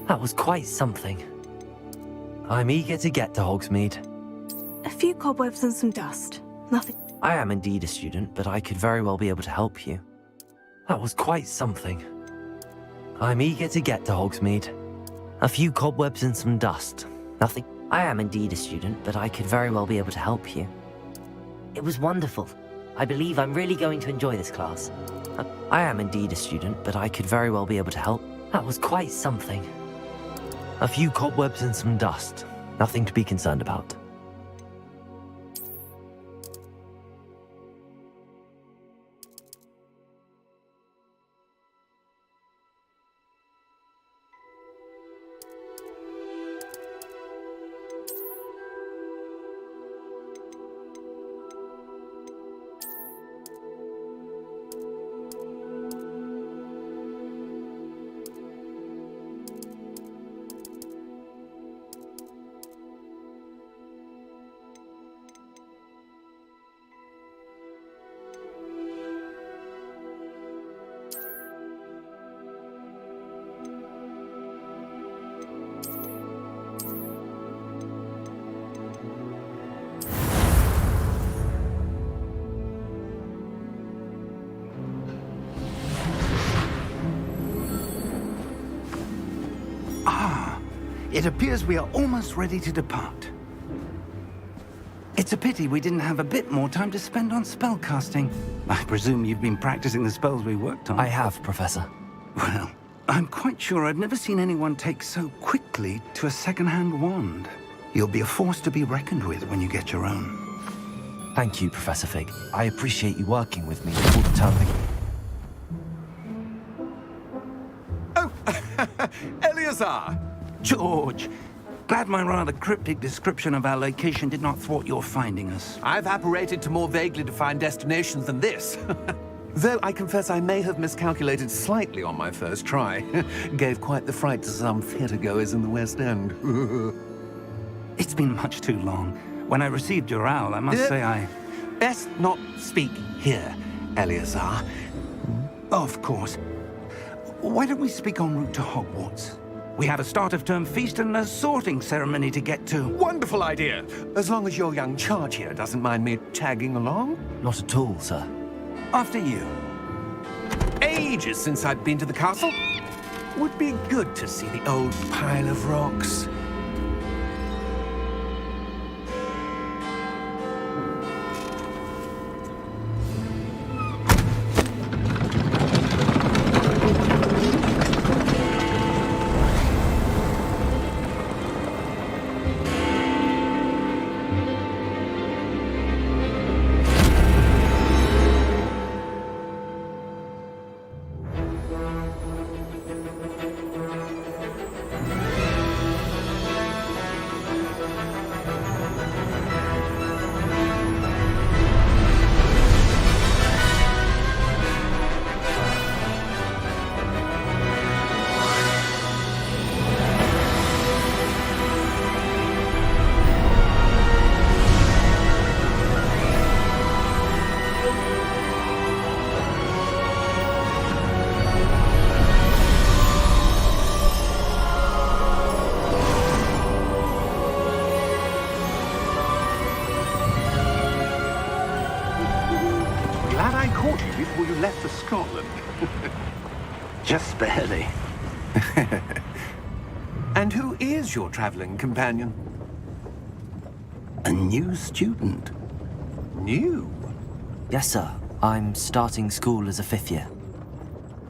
That was quite something. I'm eager to get to Hogsmeade. A few cobwebs and some dust. Nothing. I am indeed a student, but I could very well be able to help you. That was quite something. I'm eager to get to Hogsmeade. A few cobwebs and some dust. Nothing. I am indeed a student, but I could very well be able to help you. It was wonderful. I believe I'm really going to enjoy this class. I am indeed a student, but I could very well be able to help. That was quite something. A few cobwebs and some dust. Nothing to be concerned about. It appears we are almost ready to depart. It's a pity we didn't have a bit more time to spend on spellcasting. I presume you've been practicing the spells we worked on. I have, Professor. Well, I'm quite sure I've never seen anyone take so quickly to a second-hand wand. You'll be a force to be reckoned with when you get your own. Thank you, Professor Fig. I appreciate you working with me all the time. Oh, Eleazar! George, glad my rather cryptic description of our location did not thwart your finding us. I've apparated to more vaguely defined destinations than this. Though I confess I may have miscalculated slightly on my first try. Gave quite the fright to some theatergoers in the West End. It's been much too long. When I received your owl, I must say I... Best not speak here, Eleazar. Of course. Why don't we speak en route to Hogwarts? We have a start-of-term feast and a sorting ceremony to get to. Wonderful idea! As long as your young charge here doesn't mind me tagging along. Not at all, sir. After you. Ages since I've been to the castle. Would be good to see the old pile of rocks. Before you left for Scotland. Just barely. And who is your traveling companion? A new student. New? Yes, sir. I'm starting school as a 5th year.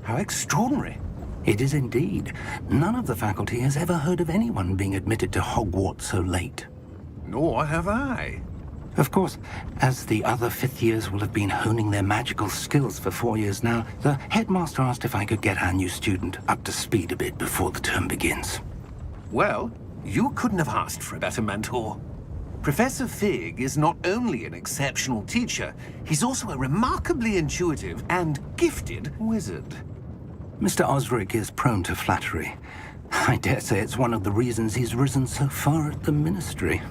How extraordinary. It is indeed. None of the faculty has ever heard of anyone being admitted to Hogwarts so late. Nor have I. Of course, as the other 5th years will have been honing their magical skills for 4 years now, the headmaster asked if I could get our new student up to speed a bit before the term begins. Well, you couldn't have asked for a better mentor. Professor Fig is not only an exceptional teacher, he's also a remarkably intuitive and gifted wizard. Mr. Osric is prone to flattery. I dare say it's one of the reasons he's risen so far at the ministry.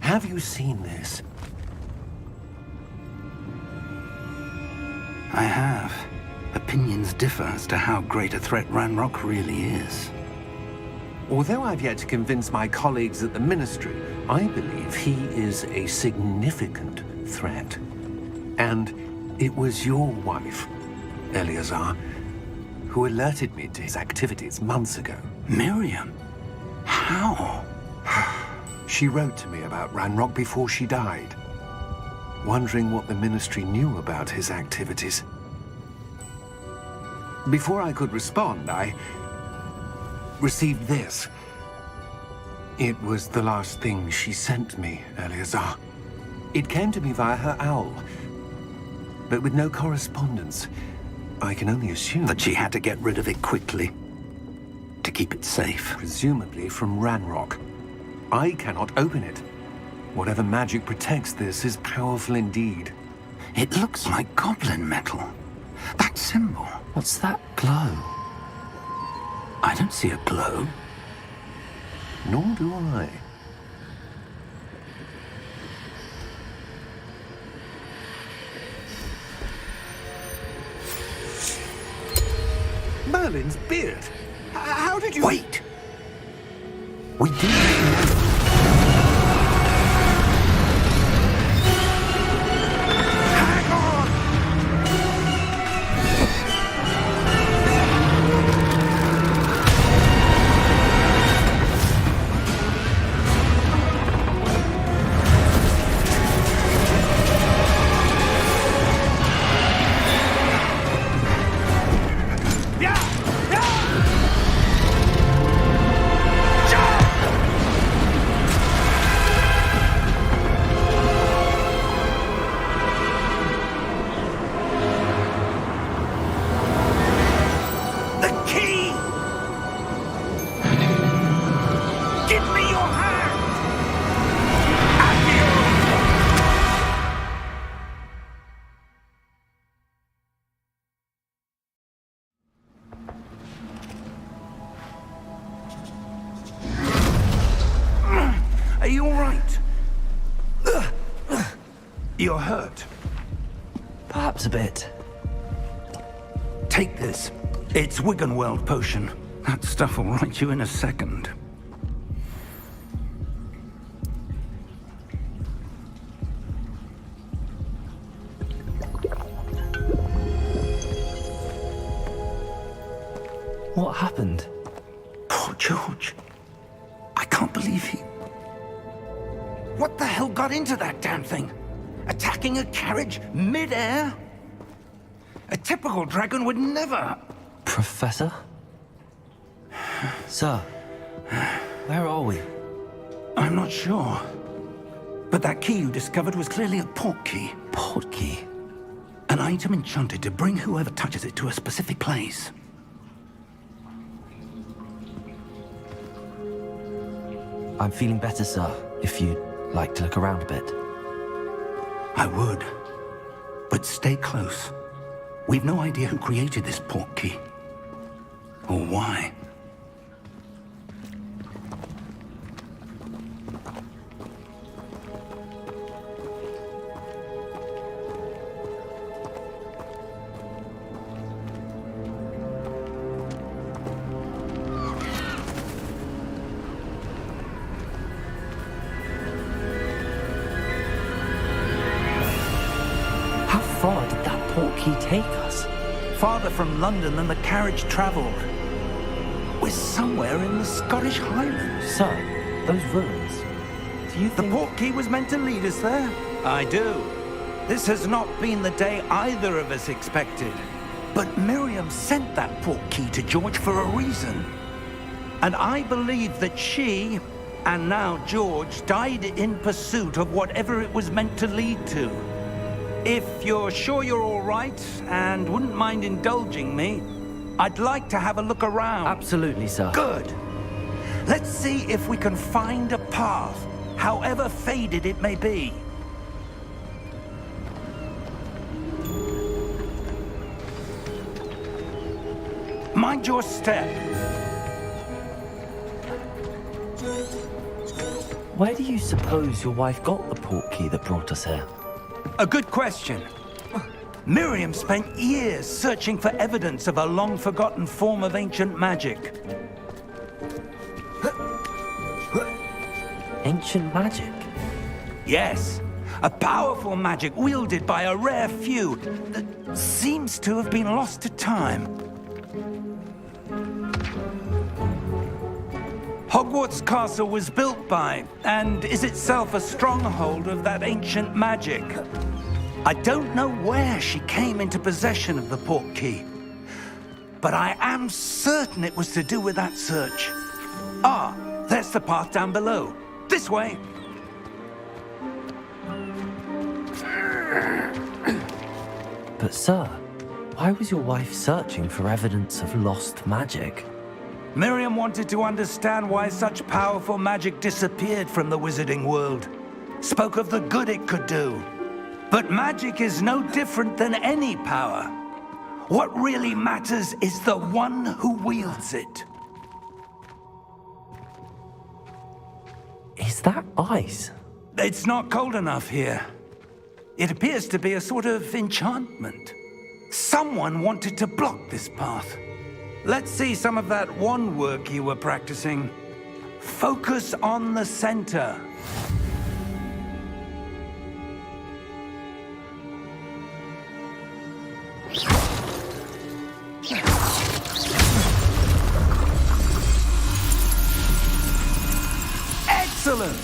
Have you seen this? I have. Opinion opinions differ as to how great a threat Ranrock really is. Although I've yet to convince my colleagues at the Ministry, I believe he is a significant threat. And it was your wife, Eleazar, who alerted me to his activities months ago. Miriam? How? She wrote to me about Ranrock before she died, wondering what the Ministry knew about his activities. Before I could respond, I received this. It was the last thing she sent me, Eleazar. It came to me via her owl, but with no correspondence. I can only assume That she had to get rid of it quickly to keep it safe. presumably from Ranrock. I cannot open it. Whatever magic protects this is powerful indeed. It looks like goblin metal. That symbol. What's that glow? I don't see a glow. Nor do I. Merlin's beard. How did you... Wait! We do know. Hang on! The key! Give me your hand! Are you all right? You're hurt. Perhaps a bit. Take this. It's Wiggenweld potion. That stuff will right you in a second. What happened? Poor George. I can't believe he... What the hell got into that damn thing? Attacking a carriage mid-air? A typical dragon would never... Professor? Sir, where are we? I'm not sure. But that key you discovered was clearly a port key. Port key. An item enchanted to bring whoever touches it to a specific place. I'm feeling better, sir, if you'd like to look around a bit. I would. But stay close. We've no idea who created this port key. Or why. How far did that port key take us? Farther from London than the carriage traveled. We're somewhere in the Scottish Highlands. Sir, those ruins. Do you The think... port key was meant to lead us there? I do. This has not been the day either of us expected. But Miriam sent that port key to George for a reason. And I believe that she, and now George, died in pursuit of whatever it was meant to lead to. If you're sure you're all right and wouldn't mind indulging me, I'd like to have a look around. Absolutely, sir. Good. Let's see if we can find a path, however faded it may be. Mind your step. Where do you suppose your wife got the port key that brought us here? A good question. Miriam spent years searching for evidence of a long-forgotten form of ancient magic. Ancient magic? Yes, a powerful magic wielded by a rare few that seems to have been lost to time. Hogwarts Castle was built by, and is itself a stronghold of that ancient magic. I don't know where she came into possession of the portkey, but I am certain it was to do with that search. Ah, there's the path down below. This way. But sir, why was your wife searching for evidence of lost magic? Miriam wanted to understand why such powerful magic disappeared from the wizarding world. Spoke of the good it could do. But magic is no different than any power. What really matters is the one who wields it. Is that ice? It's not cold enough here. It appears to be a sort of enchantment. Someone wanted to block this path. Let's see some of that wand work you were practicing. Focus on the center. Excellent!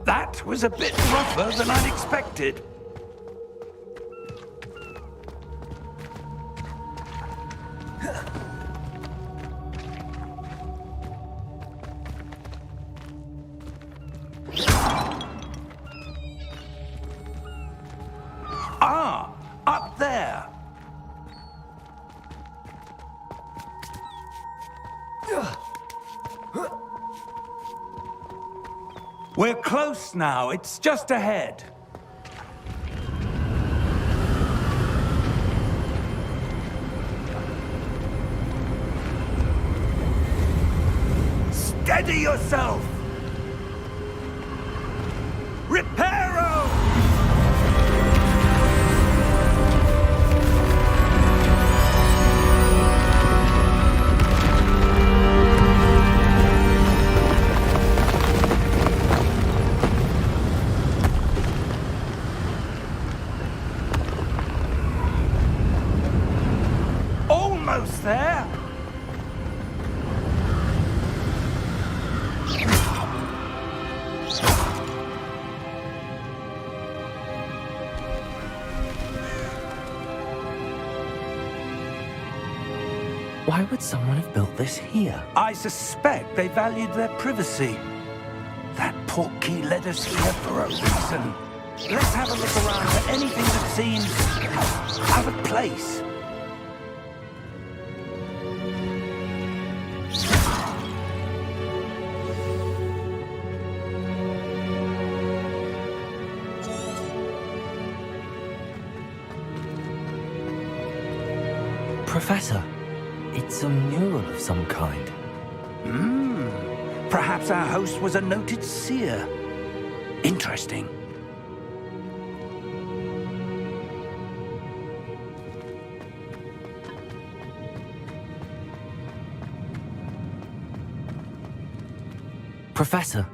That was a bit rougher than I'd expected. Ah, up there. We're close now. It's just ahead. Steady yourself! Reparo! Almost there! Why would someone have built this here? I suspect they valued their privacy. That portkey led us here for a reason. Let's have a look around for anything that seems out of place. Professor, it's a mural of some kind. Perhaps our host was a noted seer. Interesting. Professor,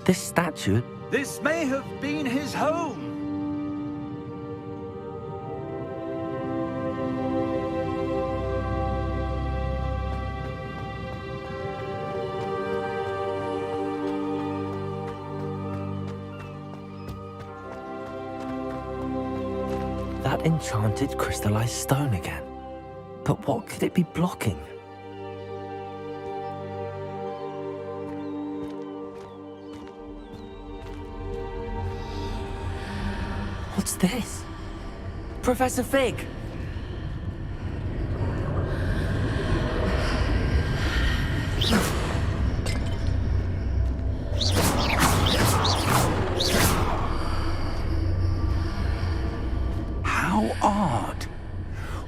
this statue... This may have been his home. That enchanted crystallized stone again. But what could it be blocking? What's this? Professor Fig!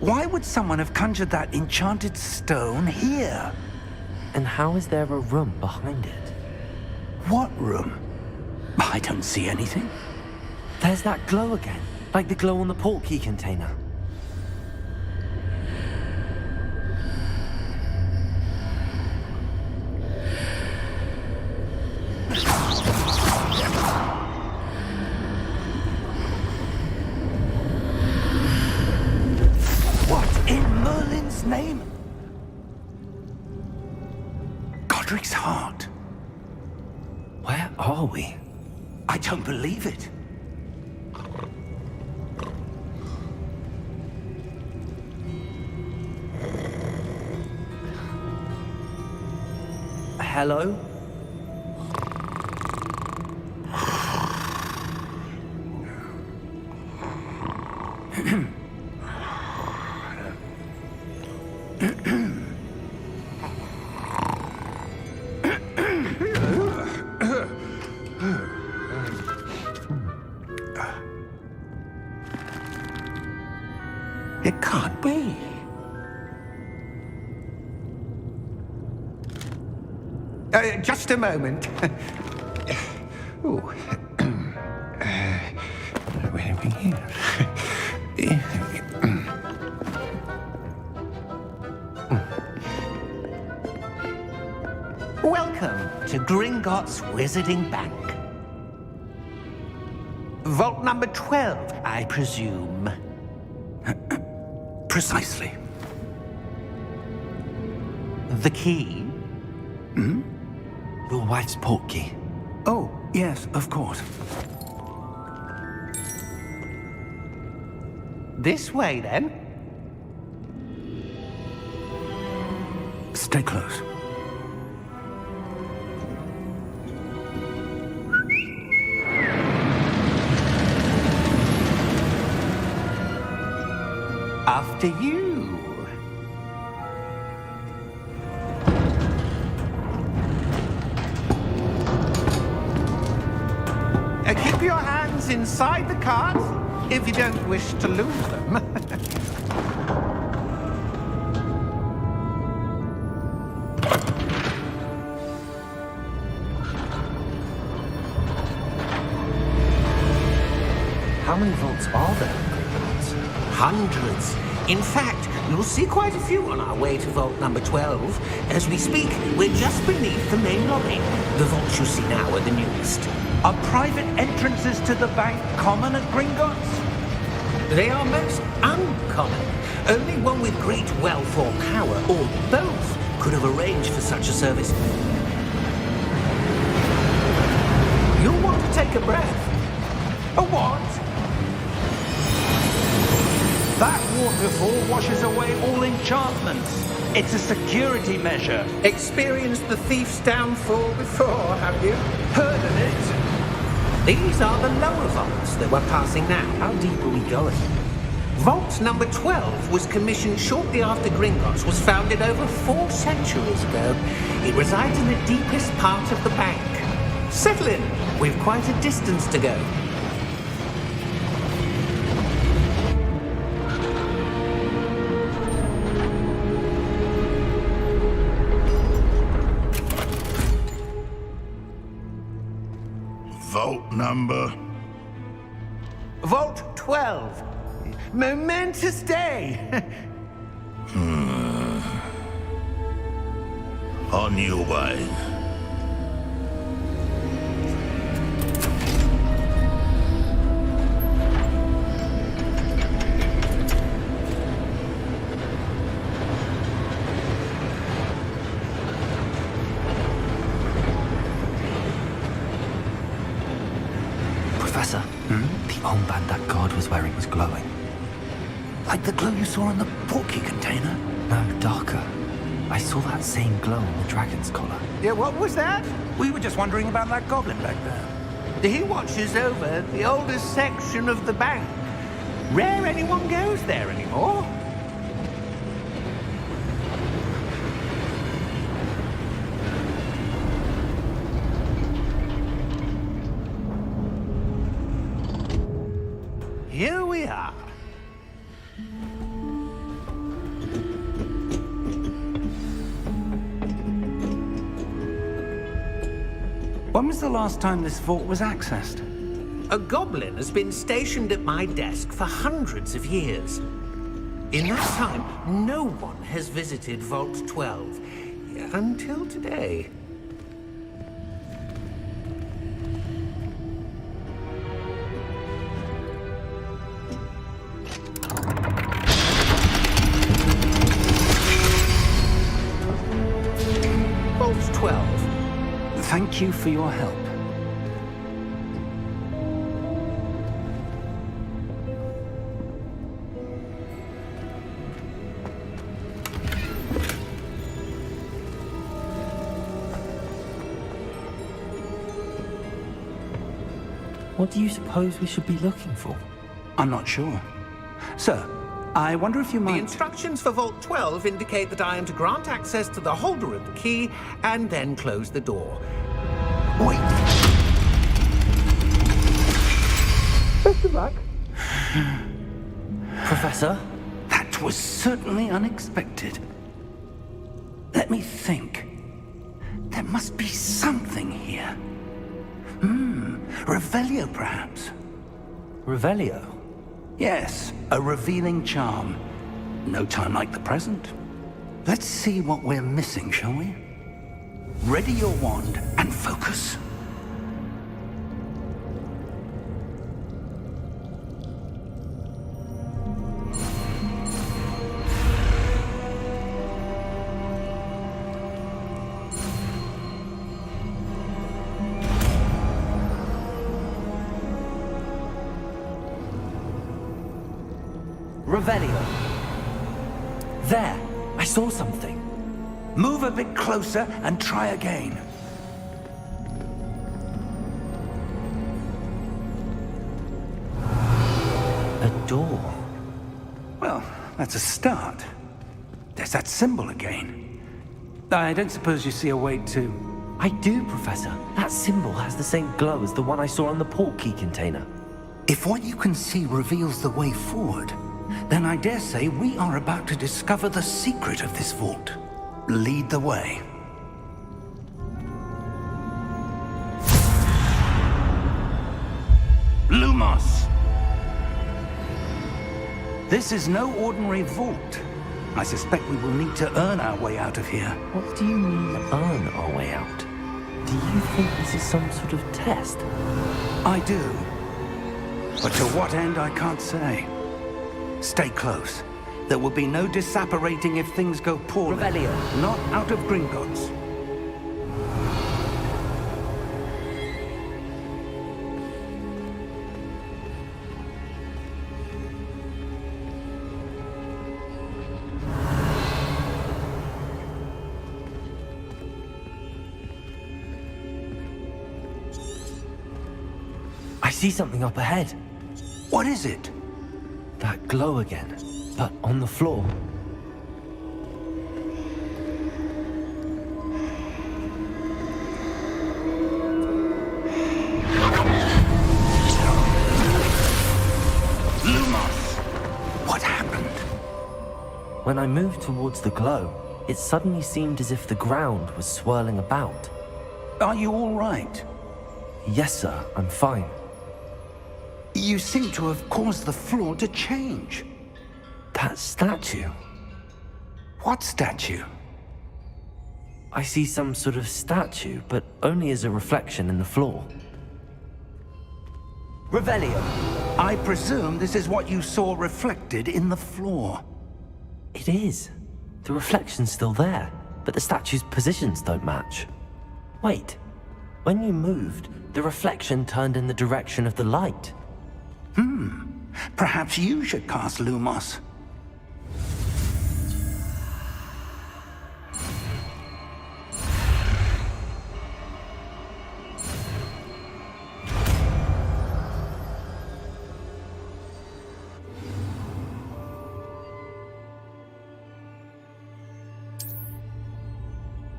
Why would someone have conjured that enchanted stone here? And how is there a room behind it? What room? I don't see anything. There's that glow again, like the glow on the portkey container. What in Merlin's name? Godric's heart. Where are we? I don't believe it. Hello? It can't be. Just a moment. Ooh. Where are we here? Welcome to Gringotts Wizarding Bank. Vault number 12, I presume. Precisely. The key? Your wife's portkey. Oh, yes, of course. This way, then. Stay close. After you. Keep your hands inside the cart if you don't wish to lose them. How many vaults are there? Hundreds. In fact, you'll see quite a few on our way to vault number 12. As we speak, we're just beneath the main lobby. The vaults you see now are the newest. Are private entrances to the bank common at Gringotts? They are most uncommon. Only one with great wealth or power, or both, could have arranged for such a service. You'll want to take a breath. A what? That waterfall washes away all enchantments. It's a security measure. Experienced the thief's downfall before, have you? Heard of it? These are the lower vaults that we're passing now. How deep are we going? Vault number 12 was commissioned shortly after Gringotts was founded over 4 centuries ago. It resides in the deepest part of the bank. Settle in. We've quite a distance to go. Vault number? Vault 12. Momentous day. On your way. Professor, the armband that guard was wearing was glowing. Like the glow you saw on the portkey container? No, darker. I saw that same glow on the dragon's collar. Yeah, what was that? We were just wondering about that goblin back there. He watches over the oldest section of the bank. Rare anyone goes there anymore. Here we are. When was the last time this vault was accessed? A goblin has been stationed at my desk for hundreds of years. In that time, no one has visited Vault 12 until today. Vault 12. Thank you for your help. What do you suppose we should be looking for? I'm not sure. Sir, I wonder if you The might... instructions for Vault 12 indicate that I am to grant access to the holder of the key and then close the door. Wait! Best of luck. Professor? That was certainly unexpected. Let me think. There must be something here. Revelio, perhaps? Revelio? Yes, a revealing charm. No time like the present. Let's see what we're missing, shall we? Ready your wand and focus. Revelio. There, I saw something. Move a bit closer and try again. A door. Well, that's a start. There's that symbol again. I don't suppose you see a way to... I do, Professor. That symbol has the same glow as the one I saw on the port key container. If what you can see reveals the way forward, then I dare say we are about to discover the secret of this vault. Lead the way. Lumos! This is no ordinary vault. I suspect we will need to earn our way out of here. What do you mean, earn our way out? Do you think this is some sort of test? I do. But to what end, I can't say. Stay close. There will be no disapparating if things go poorly. Revelio. Not out of Gringotts. I see something up ahead. What is it? That glow again, but on the floor. Lumos! What happened? When I moved towards the glow, it suddenly seemed as if the ground was swirling about. Are you all right? Yes, sir, I'm fine. You seem to have caused the floor to change. That statue. What statue? I see some sort of statue, but only as a reflection in the floor. Revelio. I presume this is what you saw reflected in the floor. It is. The reflection's still there, but the statue's positions don't match. Wait. When you moved, the reflection turned in the direction of the light. Perhaps you should cast Lumos.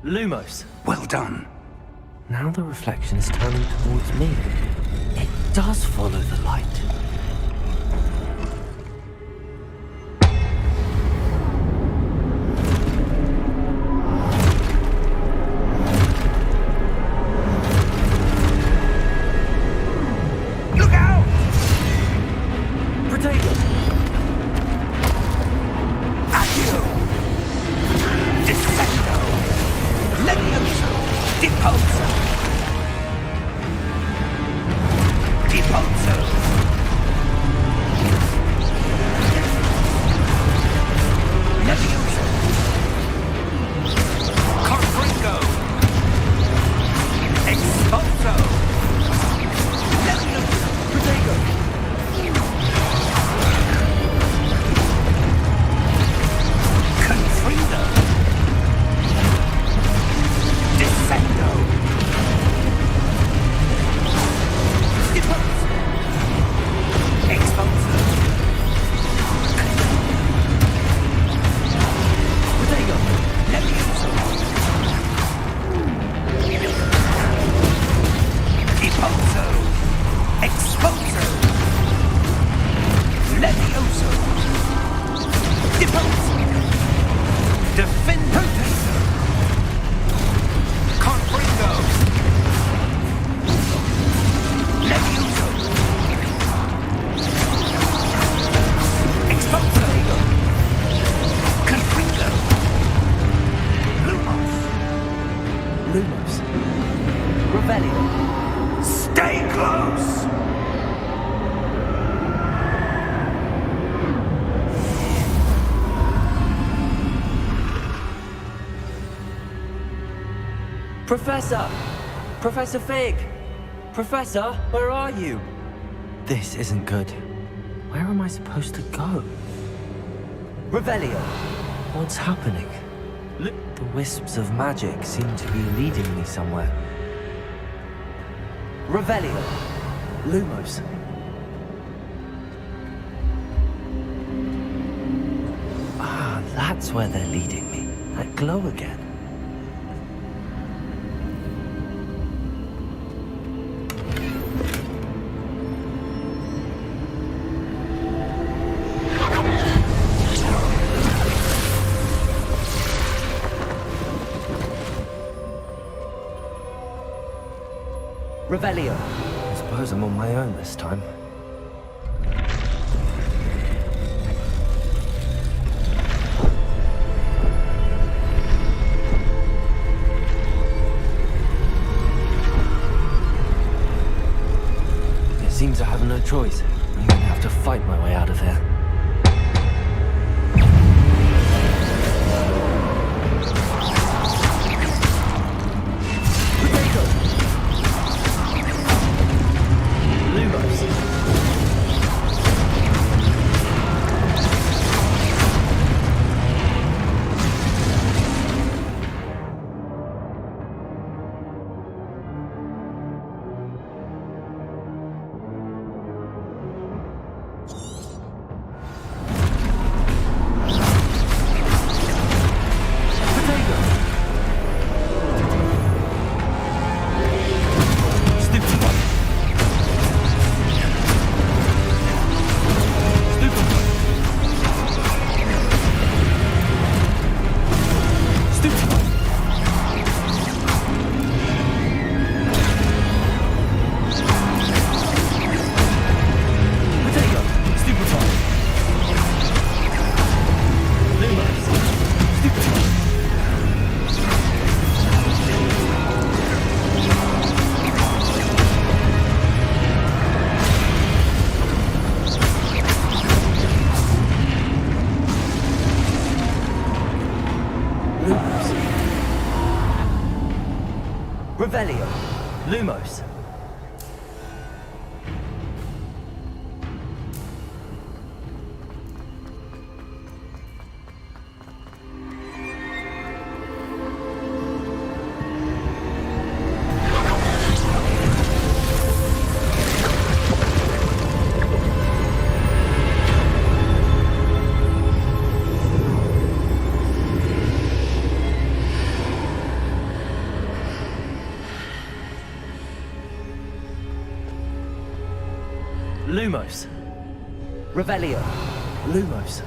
Lumos. Well done. Now the reflection is turning towards me. It does follow the light. Lumos. Revelio. Stay close! Professor! Professor Fig! Professor, where are you? This isn't good. Where am I supposed to go? Revelio! What's happening? The wisps of magic seem to be leading me somewhere. Revelio! Lumos. Ah, that's where they're leading me. That glow again. Revelio. I suppose I'm on my own this time. It seems I have no choice. I'm going to have to fight my way out of here. Revelio. Lumos. Lumos. Revelio. Lumos.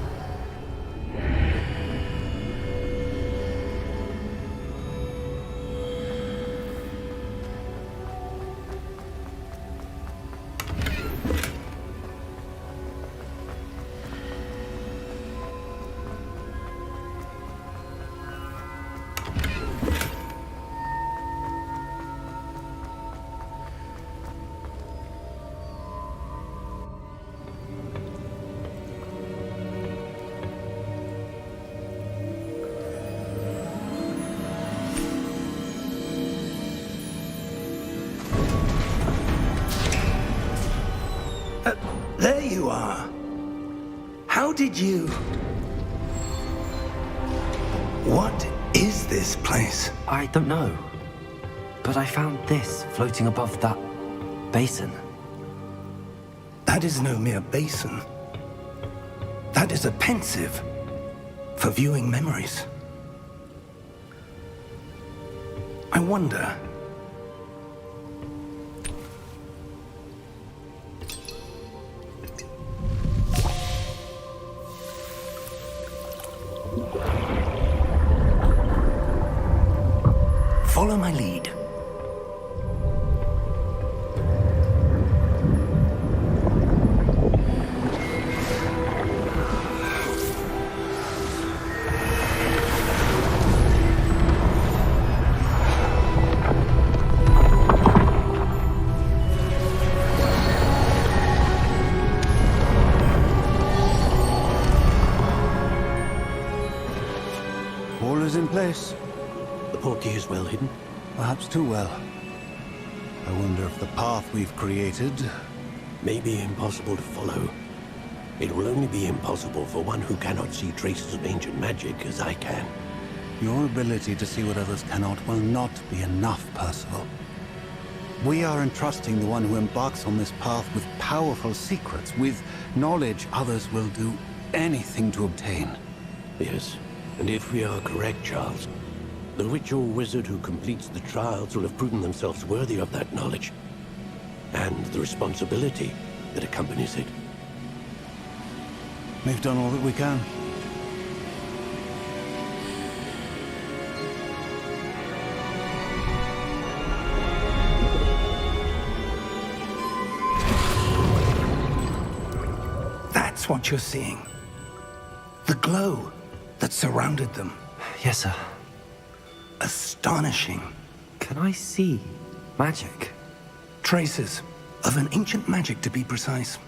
There you are. How did you... What is this place? I don't know. But I found this floating above that basin. That is no mere basin. That is a pensive for viewing memories. I wonder... Follow my lead. is in place. The portkey is well hidden. Perhaps too well. I wonder if the path we've created... May be impossible to follow. It will only be impossible for one who cannot see traces of ancient magic as I can. Your ability to see what others cannot will not be enough, Percival. We are entrusting the one who embarks on this path with powerful secrets, with knowledge others will do anything to obtain. Yes, and if we are correct, Charles, the witch or wizard who completes the trials will have proven themselves worthy of that knowledge, and the responsibility that accompanies it. We've done all that we can. That's what you're seeing. The glow that surrounded them. Yes, sir. Astonishing. Can I see magic? Traces of an ancient magic, to be precise.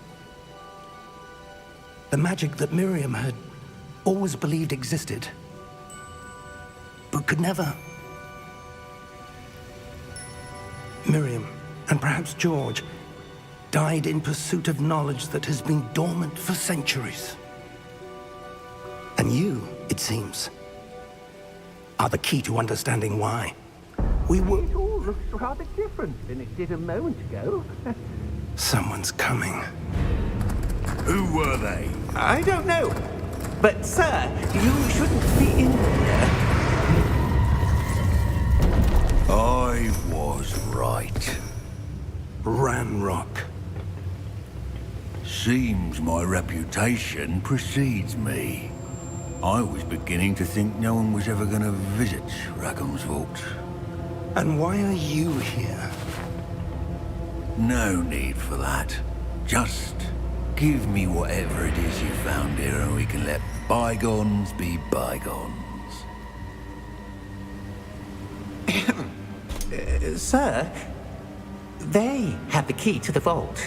The magic that Miriam had always believed existed, but could never. Miriam, and perhaps George, died in pursuit of knowledge that has been dormant for centuries. And you, it seems, are the key to understanding why. We were... It all looks rather different than it did a moment ago. Someone's coming. Who were they? I don't know. But, sir, you shouldn't be in here. I was right. Ranrock. Seems my reputation precedes me. I was beginning to think no one was ever going to visit Rackham's vault. And why are you here? No need for that. Just give me whatever it is you found here and we can let bygones be bygones. Sir, they have the key to the vault.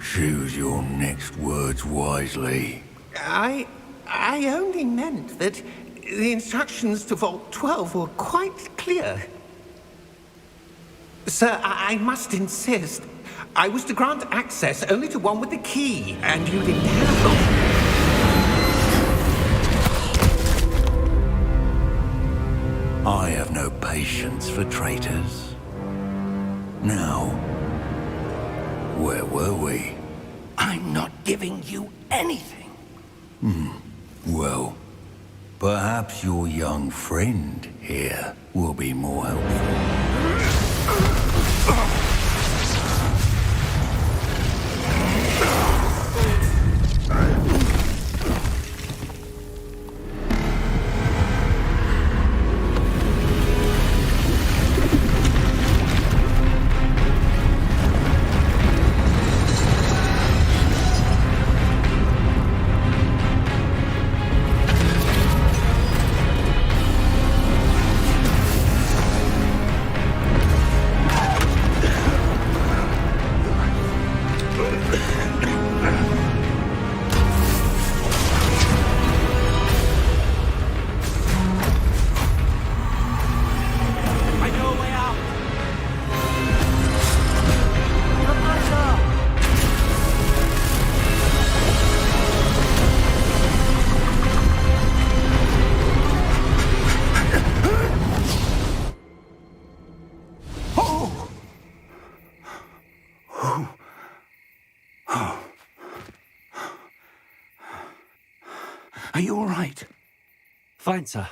Choose your next words wisely. I only meant that the instructions to Vault 12 were quite clear. Sir, I must insist. I was to grant access only to one with the key, and you didn't have one. I have no patience for traitors. Now, where were we? I'm not giving you anything. Well, perhaps your young friend here will be more helpful. Are you all right? Fine, sir.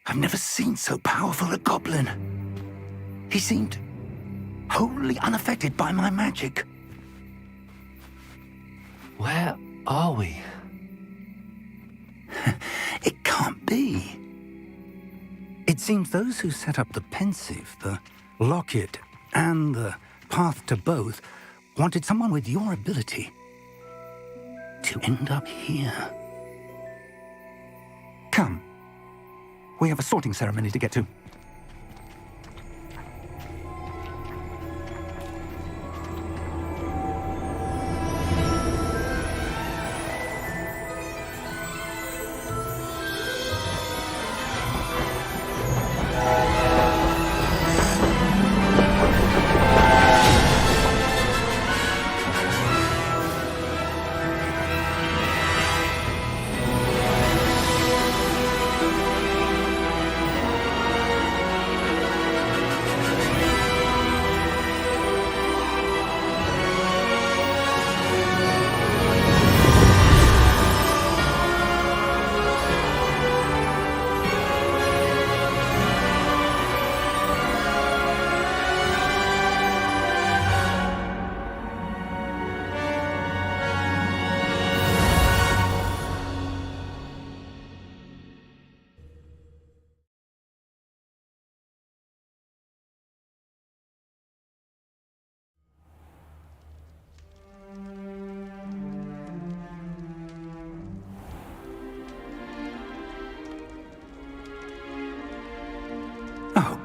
I've never seen so powerful a goblin. He seemed wholly unaffected by my magic. Where are we? It can't be. It seems those who set up the pensive, the locket, and the path to both wanted someone with your ability to end up here. Come. We have a sorting ceremony to get to.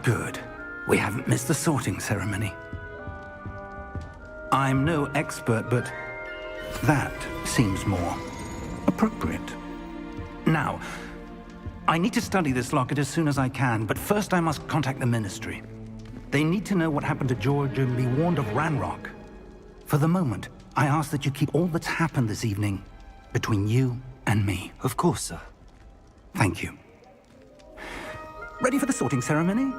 Good. We haven't missed the sorting ceremony. I'm no expert, but that seems more appropriate. Now, I need to study this locket as soon as I can, but first I must contact the Ministry. They need to know what happened to George and be warned of Ranrock. For the moment, I ask that you keep all that's happened this evening between you and me. Of course, sir. Thank you. Ready for the sorting ceremony?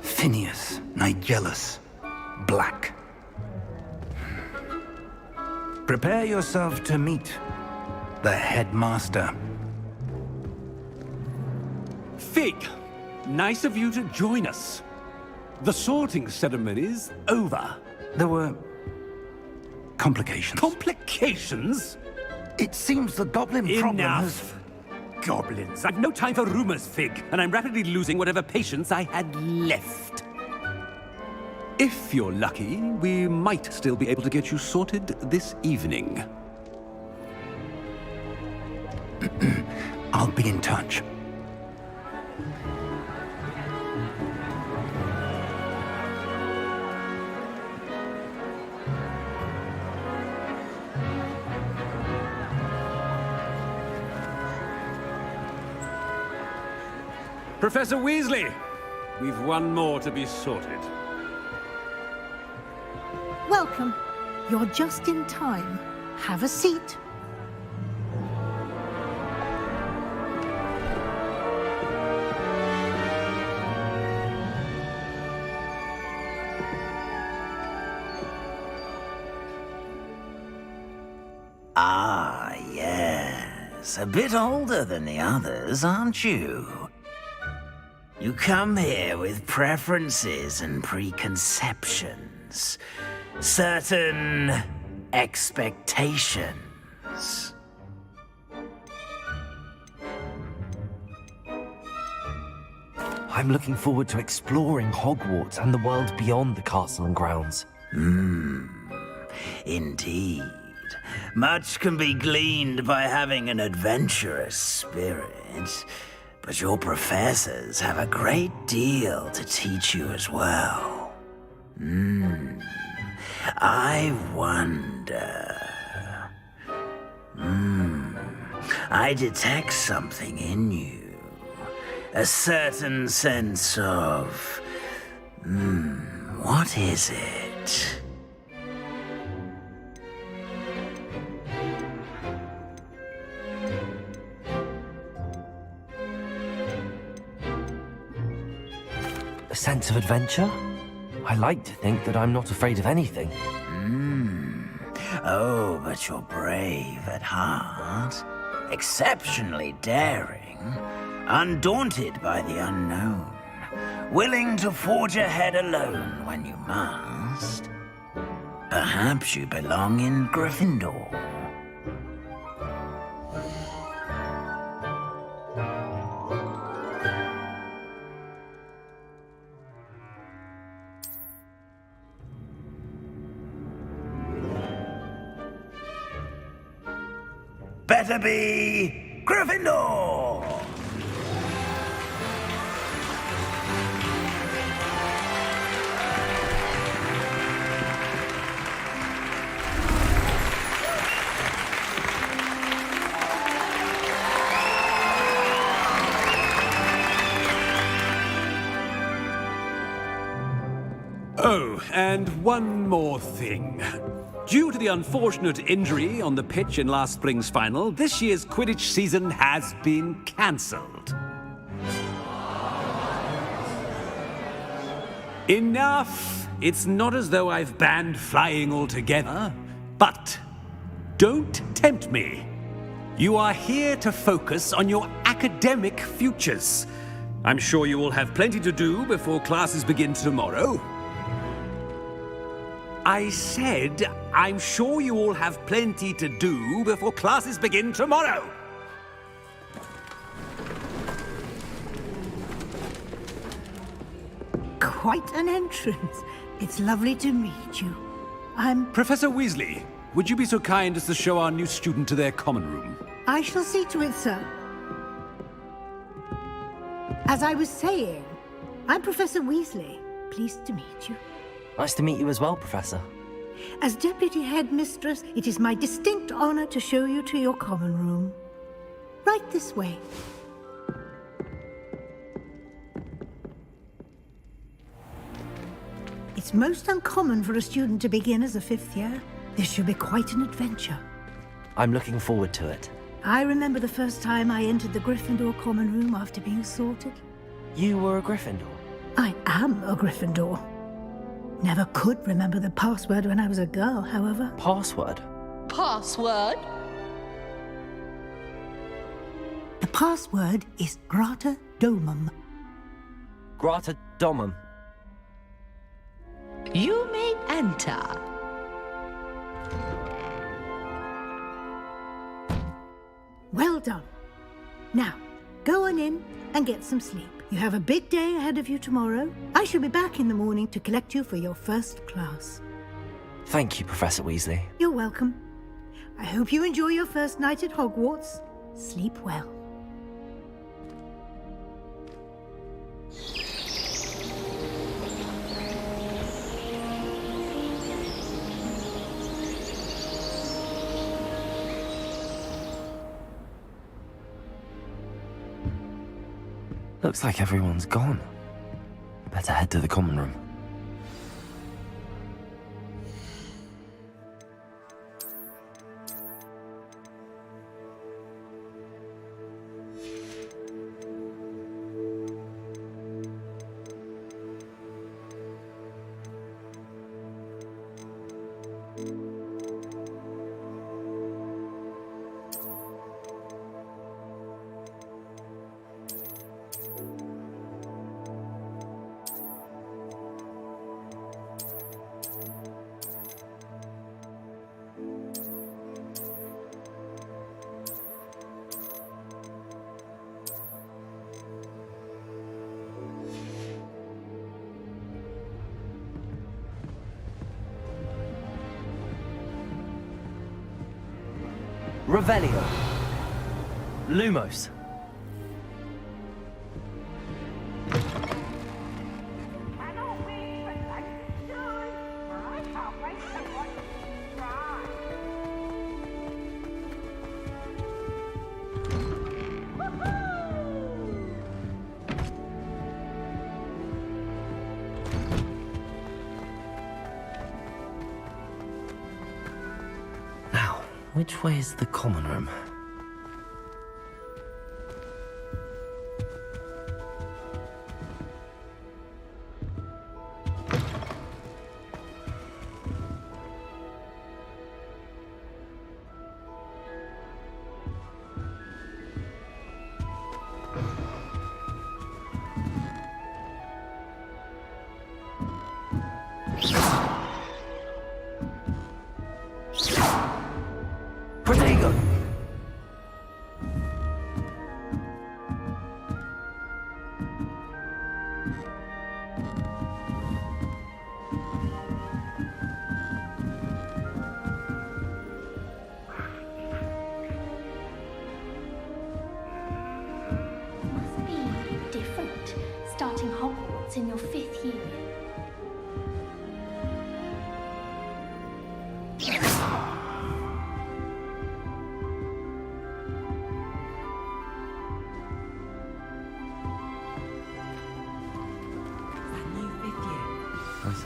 Phineas, Nigellus, Black. Prepare yourself to meet the headmaster. Fig, nice of you to join us. The sorting ceremony's over. There were complications. Complications? It seems the goblin problem has... Enough! Goblins. I've no time for rumors, Fig, and I'm rapidly losing whatever patience I had left. If you're lucky, we might still be able to get you sorted this evening. I'll be in touch. Professor Weasley, we've one more to be sorted. Welcome. You're just in time. Have a seat. Ah, yes. A bit older than the others, aren't you? You come here with preferences and preconceptions. Certain expectations. I'm looking forward to exploring Hogwarts and the world beyond the castle and grounds. Indeed. Much can be gleaned by having an adventurous spirit, but your professors have a great deal to teach you as well. I wonder... I detect something in you. A certain sense of... what is it? A sense of adventure? I like to think that I'm not afraid of anything. Oh, but you're brave at heart. Exceptionally daring. Undaunted by the unknown. Willing to forge ahead alone when you must. Perhaps you belong in Gryffindor. Better be Gryffindor! Oh, and one more thing. Due to the unfortunate injury on the pitch in last spring's final, this year's Quidditch season has been cancelled. Enough! It's not as though I've banned flying altogether, but don't tempt me. You are here to focus on your academic futures. I'm sure you will have plenty to do before classes begin tomorrow. I said, I'm sure you all have plenty to do before classes begin tomorrow. quite an entrance. It's lovely to meet you. I'm... Professor Weasley, would you be so kind as to show our new student to their common room? I shall see to it, sir. As I was saying, I'm Professor Weasley. Pleased to meet you. Nice to meet you as well, Professor. As Deputy Headmistress, it is my distinct honor to show you to your common room. Right this way. It's most uncommon for a student to begin as a fifth year. This should be quite an adventure. I'm looking forward to it. I remember the first time I entered the Gryffindor common room after being sorted. You were a Gryffindor? I am a Gryffindor. Never could remember the password when I was a girl, however. Password? Password? The password is Grata Domum. Grata Domum. You may enter. Well done. Now, go on in and get some sleep. You have a big day ahead of you tomorrow. I shall be back in the morning to collect you for your first class. Thank you, Professor Weasley. You're welcome. I hope you enjoy your first night at Hogwarts. Sleep well. Looks like everyone's gone. Better head to the common room. Revelio. Lumos. Now, which way is the common room? Protego! Must be different, starting Hogwarts in your 5th year.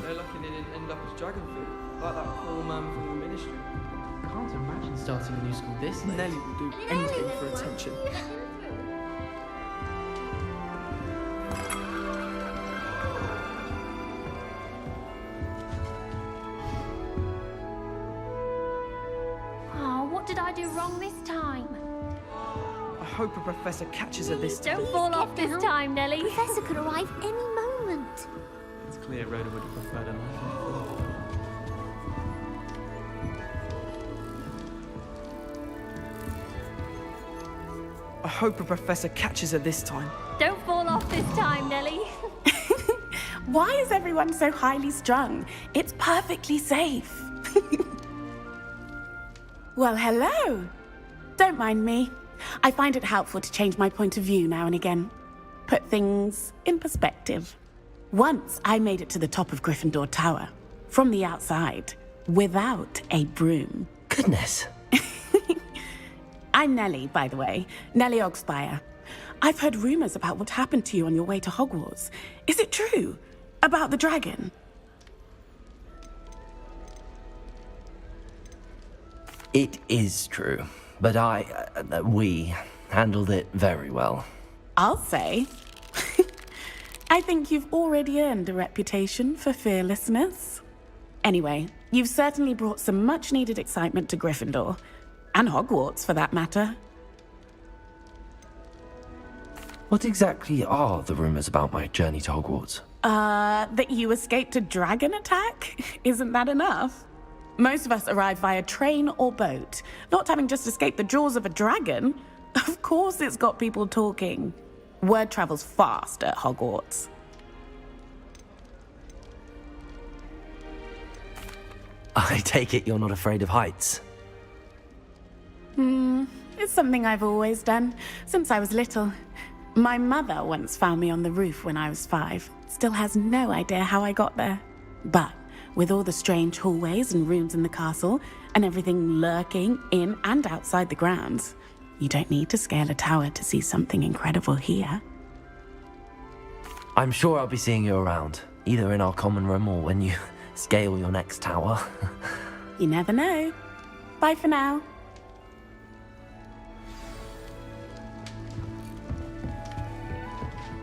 They're lucky they didn't end up as dragon food, like that poor man from the ministry. Can't imagine starting a new school this late. Nelly will do anything for attention. Oh, what did I do wrong this time? I hope a professor catches her this time. Don't fall off this time, Nelly. Professor could arrive any moment. It's clear Rhoda would have preferred a life in full. I hope a professor catches her this time. Don't fall off this time, Nelly. Why is everyone so highly strung? It's perfectly safe. Well, hello. Don't mind me. I find it helpful to change my point of view now and again. Put things in perspective. Once I made it to the top of Gryffindor Tower, from the outside, without a broom. Goodness. I'm Nellie, by the way. Nellie Ogspire. I've heard rumors about what happened to you on your way to Hogwarts. Is it true? About the dragon? It is true, but we handled it very well. I'll say. I think you've already earned a reputation for fearlessness. Anyway, you've certainly brought some much-needed excitement to Gryffindor. And Hogwarts, for that matter. What exactly are the rumors about my journey to Hogwarts? That you escaped a dragon attack? Isn't that enough? Most of us arrive via train or boat, not having just escaped the jaws of a dragon. Of course it's got people talking. Word travels fast at Hogwarts. I take it you're not afraid of heights? It's something I've always done, since I was little. My mother once found me on the roof when I was 5. Still has no idea how I got there. But with all the strange hallways and rooms in the castle, and everything lurking in and outside the grounds, you don't need to scale a tower to see something incredible here. I'm sure I'll be seeing you around, either in our common room or when you scale your next tower. You never know. Bye for now.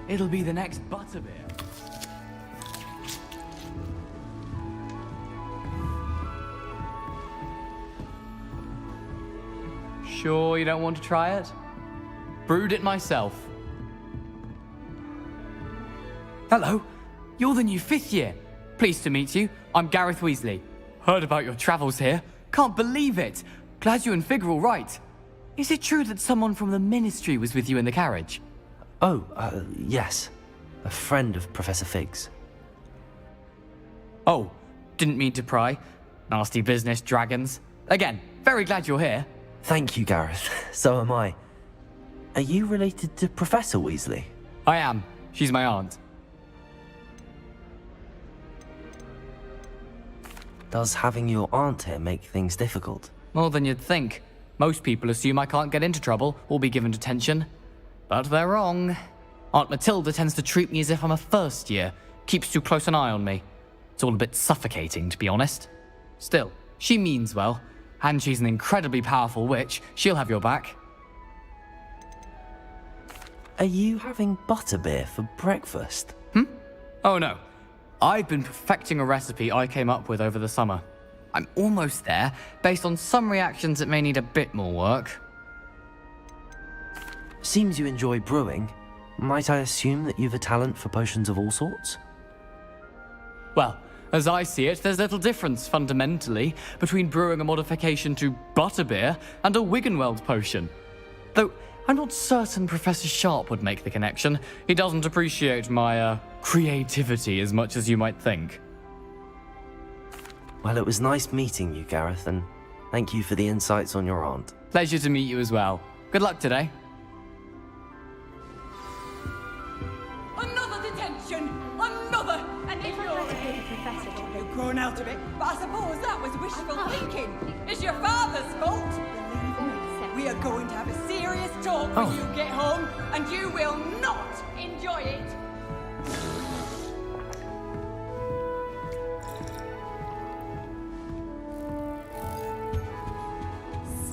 It'll be the next butterbeer. Sure you don't want to try it? Brewed it myself. Hello, you're the new 5th year. Pleased to meet you. I'm Gareth Weasley. Heard about your travels here. Can't believe it. Glad you and Fig are all right. Is it true that someone from the Ministry was with you in the carriage? Oh, yes. A friend of Professor Fig's. Oh, didn't mean to pry. Nasty business, dragons. Again, very glad you're here. Thank you, Gareth. So am I. Are you related to Professor Weasley? I am. She's my aunt. Does having your aunt here make things difficult? More than you'd think. Most people assume I can't get into trouble or be given detention. But they're wrong. Aunt Matilda tends to treat me as if I'm a first year, keeps too close an eye on me. It's all a bit suffocating, to be honest. Still, she means well, and she's an incredibly powerful witch. She'll have your back. Are you having butterbeer for breakfast? Oh no. I've been perfecting a recipe I came up with over the summer. I'm almost there. Based on some reactions, it may need a bit more work. Seems you enjoy brewing. Might I assume that you've a talent for potions of all sorts? Well, as I see it, there's little difference, fundamentally, between brewing a modification to butterbeer and a Wiggenweld potion. Though, I'm not certain Professor Sharp would make the connection. He doesn't appreciate my, creativity as much as you might think. Well, it was nice meeting you, Gareth, and thank you for the insights on your aunt. Pleasure to meet you as well. Good luck today. Another detention! Another! And if you're grown out of it, but I suppose that was wishful thinking. It's your father's fault. Believe me, we are going to have a serious talk when you get home, and you will not enjoy it.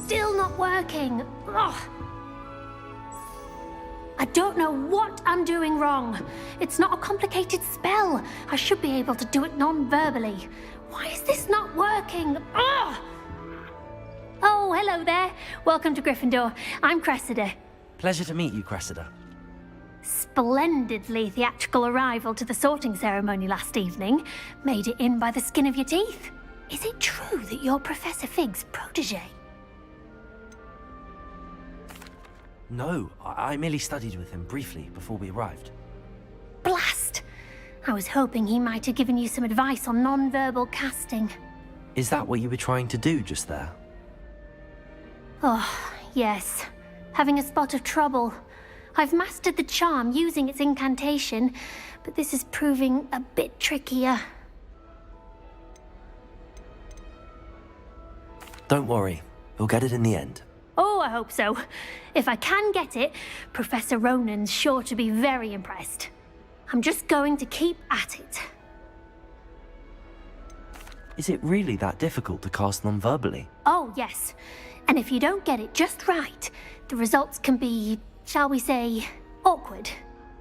Still not working. Ugh. I don't know what I'm doing wrong. It's not a complicated spell. I should be able to do it non-verbally. Why is this not working? Ugh! Oh, hello there. Welcome to Gryffindor. I'm Cressida. Pleasure to meet you, Cressida. Splendidly theatrical arrival to the sorting ceremony last evening. Made it in by the skin of your teeth. Is it true that you're Professor Fig's protege? No, I merely studied with him briefly before we arrived. Blast! I was hoping he might have given you some advice on non-verbal casting. Is that what you were trying to do just there? Oh, yes. Having a spot of trouble. I've mastered the charm using its incantation, but this is proving a bit trickier. Don't worry, we'll get it in the end. Oh, I hope so. If I can get it, Professor Ronan's sure to be very impressed. I'm just going to keep at it. Is it really that difficult to cast non-verbally? Oh, yes. And if you don't get it just right, the results can be, shall we say, awkward.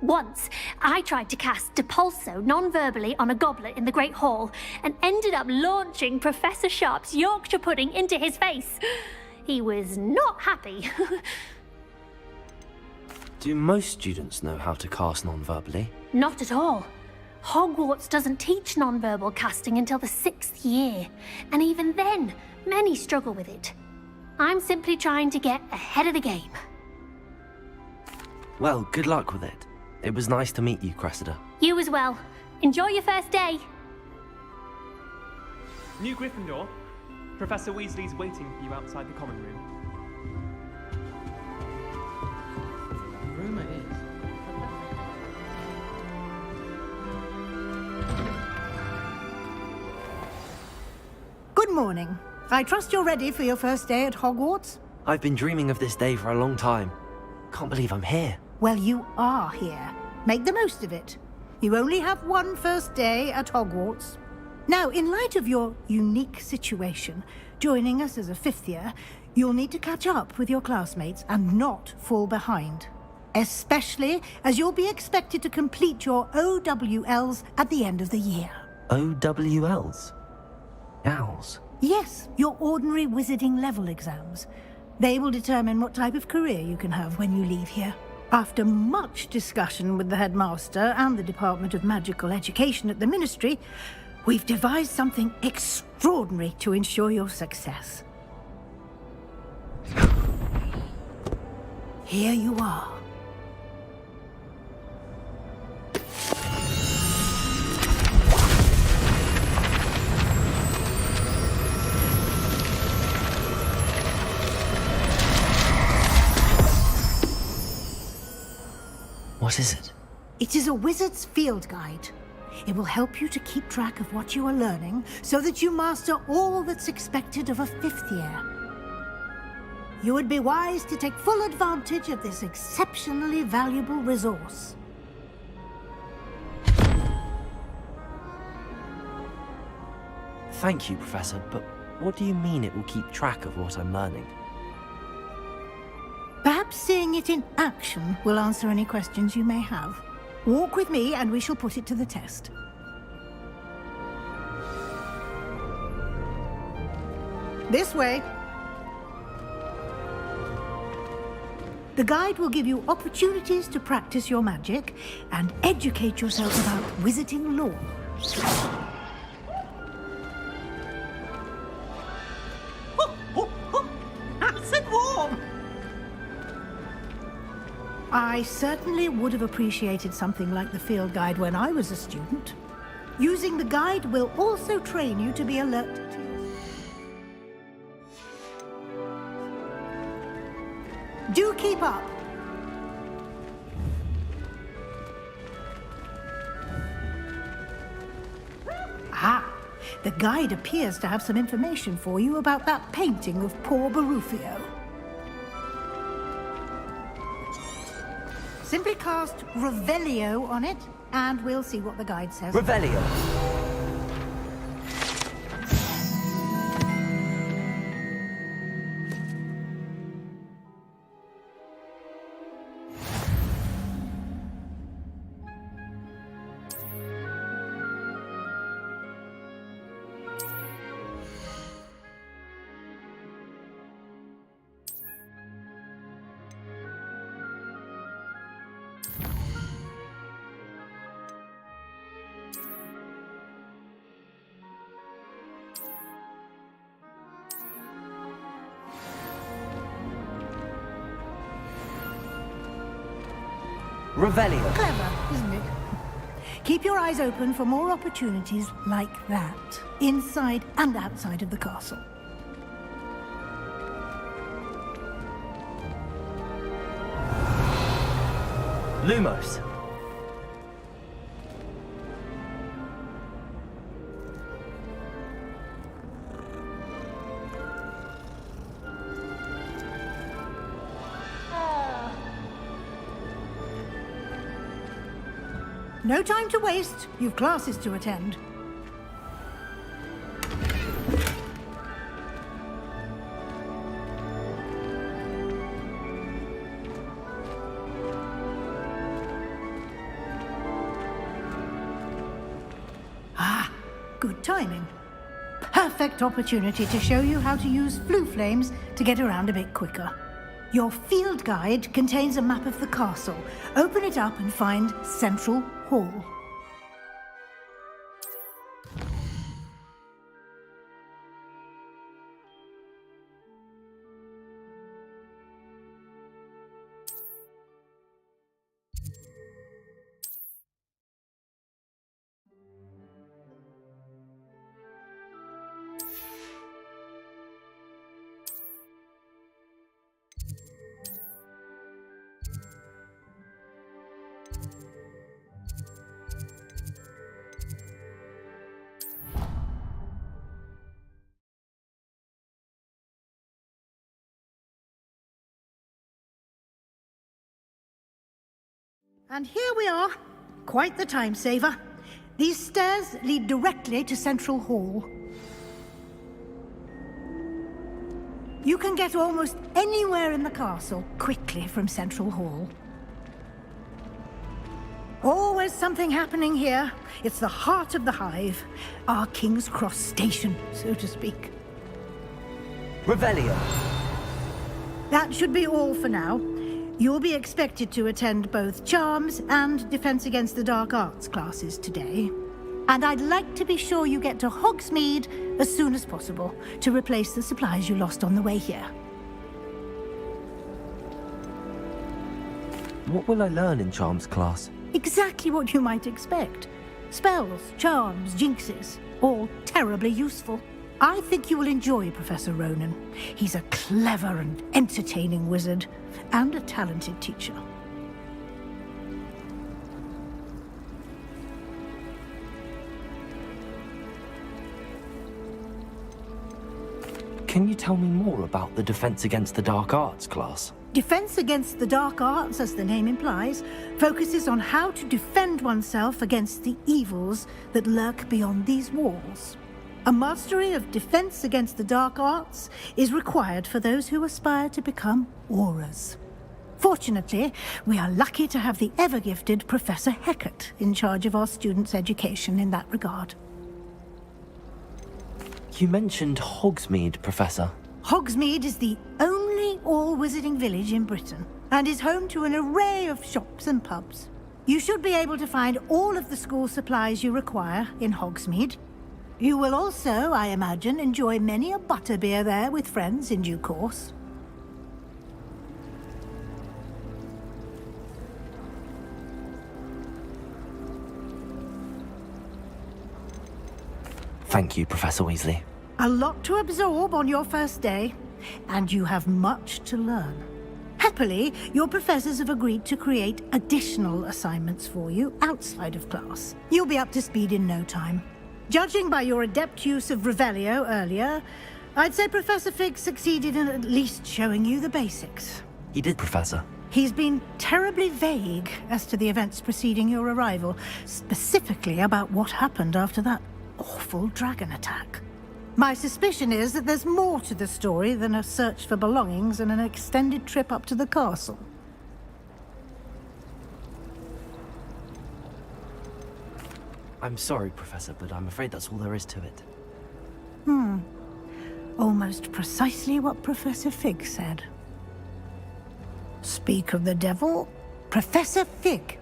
Once, I tried to cast Depulso non-verbally on a goblet in the Great Hall and ended up launching Professor Sharp's Yorkshire pudding into his face. He was not happy. Do most students know how to cast non-verbally? Not at all. Hogwarts doesn't teach non-verbal casting until the 6th year, and even then, many struggle with it. I'm simply trying to get ahead of the game. Well, good luck with it. It was nice to meet you, Cressida. You as well. Enjoy your first day. New Gryffindor. Professor Weasley's waiting for you outside the common room. Rumour is... Good morning. I trust you're ready for your first day at Hogwarts? I've been dreaming of this day for a long time. Can't believe I'm here. Well, you are here. Make the most of it. You only have one first day at Hogwarts. Now, in light of your unique situation, joining us as a 5th year, you'll need to catch up with your classmates and not fall behind. Especially as you'll be expected to complete your OWLs at the end of the year. OWLs? Owls? Yes, your ordinary wizarding level exams. They will determine what type of career you can have when you leave here. After much discussion with the headmaster and the Department of Magical Education at the Ministry, we've devised something extraordinary to ensure your success. Here you are. What is it? It is a wizard's field guide. It will help you to keep track of what you are learning so that you master all that's expected of a 5th year. You would be wise to take full advantage of this exceptionally valuable resource. Thank you, Professor, but what do you mean it will keep track of what I'm learning? Perhaps seeing it in action will answer any questions you may have. Walk with me and we shall put it to the test. This way. The guide will give you opportunities to practice your magic and educate yourself about wizarding lore. Nice and warm. I certainly would have appreciated something like the field guide when I was a student. Using the guide will also train you to be alert to Do keep up. Ah, the guide appears to have some information for you about that painting of poor Barufio. Simply cast Revelio on it, and we'll see what the guide says. Revelio. Revelio. Clever, isn't it? Keep your eyes open for more opportunities like that, inside and outside of the castle. Lumos. No time to waste. You've classes to attend. Ah, good timing. Perfect opportunity to show you how to use flue flames to get around a bit quicker. Your field guide contains a map of the castle. Open it up and find Central Hall. And here we are. Quite the time saver. These stairs lead directly to Central Hall. You can get almost anywhere in the castle quickly from Central Hall. Always something happening here. It's the heart of the hive. Our King's Cross station, so to speak. Revelio. That should be all for now. You'll be expected to attend both Charms and Defense Against the Dark Arts classes today. And I'd like to be sure you get to Hogsmeade as soon as possible to replace the supplies you lost on the way here. What will I learn in Charms class? Exactly what you might expect. Spells, charms, jinxes, all terribly useful. I think you will enjoy Professor Ronan. He's a clever and entertaining wizard, and a talented teacher. Can you tell me more about the Defense Against the Dark Arts class? Defense Against the Dark Arts, as the name implies, focuses on how to defend oneself against the evils that lurk beyond these walls. A mastery of Defense Against the Dark Arts is required for those who aspire to become auras. Fortunately, we are lucky to have the ever-gifted Professor Hecat in charge of our students' education in that regard. You mentioned Hogsmeade, Professor. Hogsmeade is the only all-wizarding village in Britain, and is home to an array of shops and pubs. You should be able to find all of the school supplies you require in Hogsmeade. You will also, I imagine, enjoy many a butterbeer there with friends in due course. Thank you, Professor Weasley. A lot to absorb on your first day, and you have much to learn. Happily, your professors have agreed to create additional assignments for you outside of class. You'll be up to speed in no time. Judging by your adept use of Revelio earlier, I'd say Professor Fig succeeded in at least showing you the basics. He did, Professor. He's been terribly vague as to the events preceding your arrival, specifically about what happened after that awful dragon attack. My suspicion is that there's more to the story than a search for belongings and an extended trip up to the castle. I'm sorry, Professor, but I'm afraid that's all there is to it. Almost precisely what Professor Fig said. Speak of the devil, Professor Fig.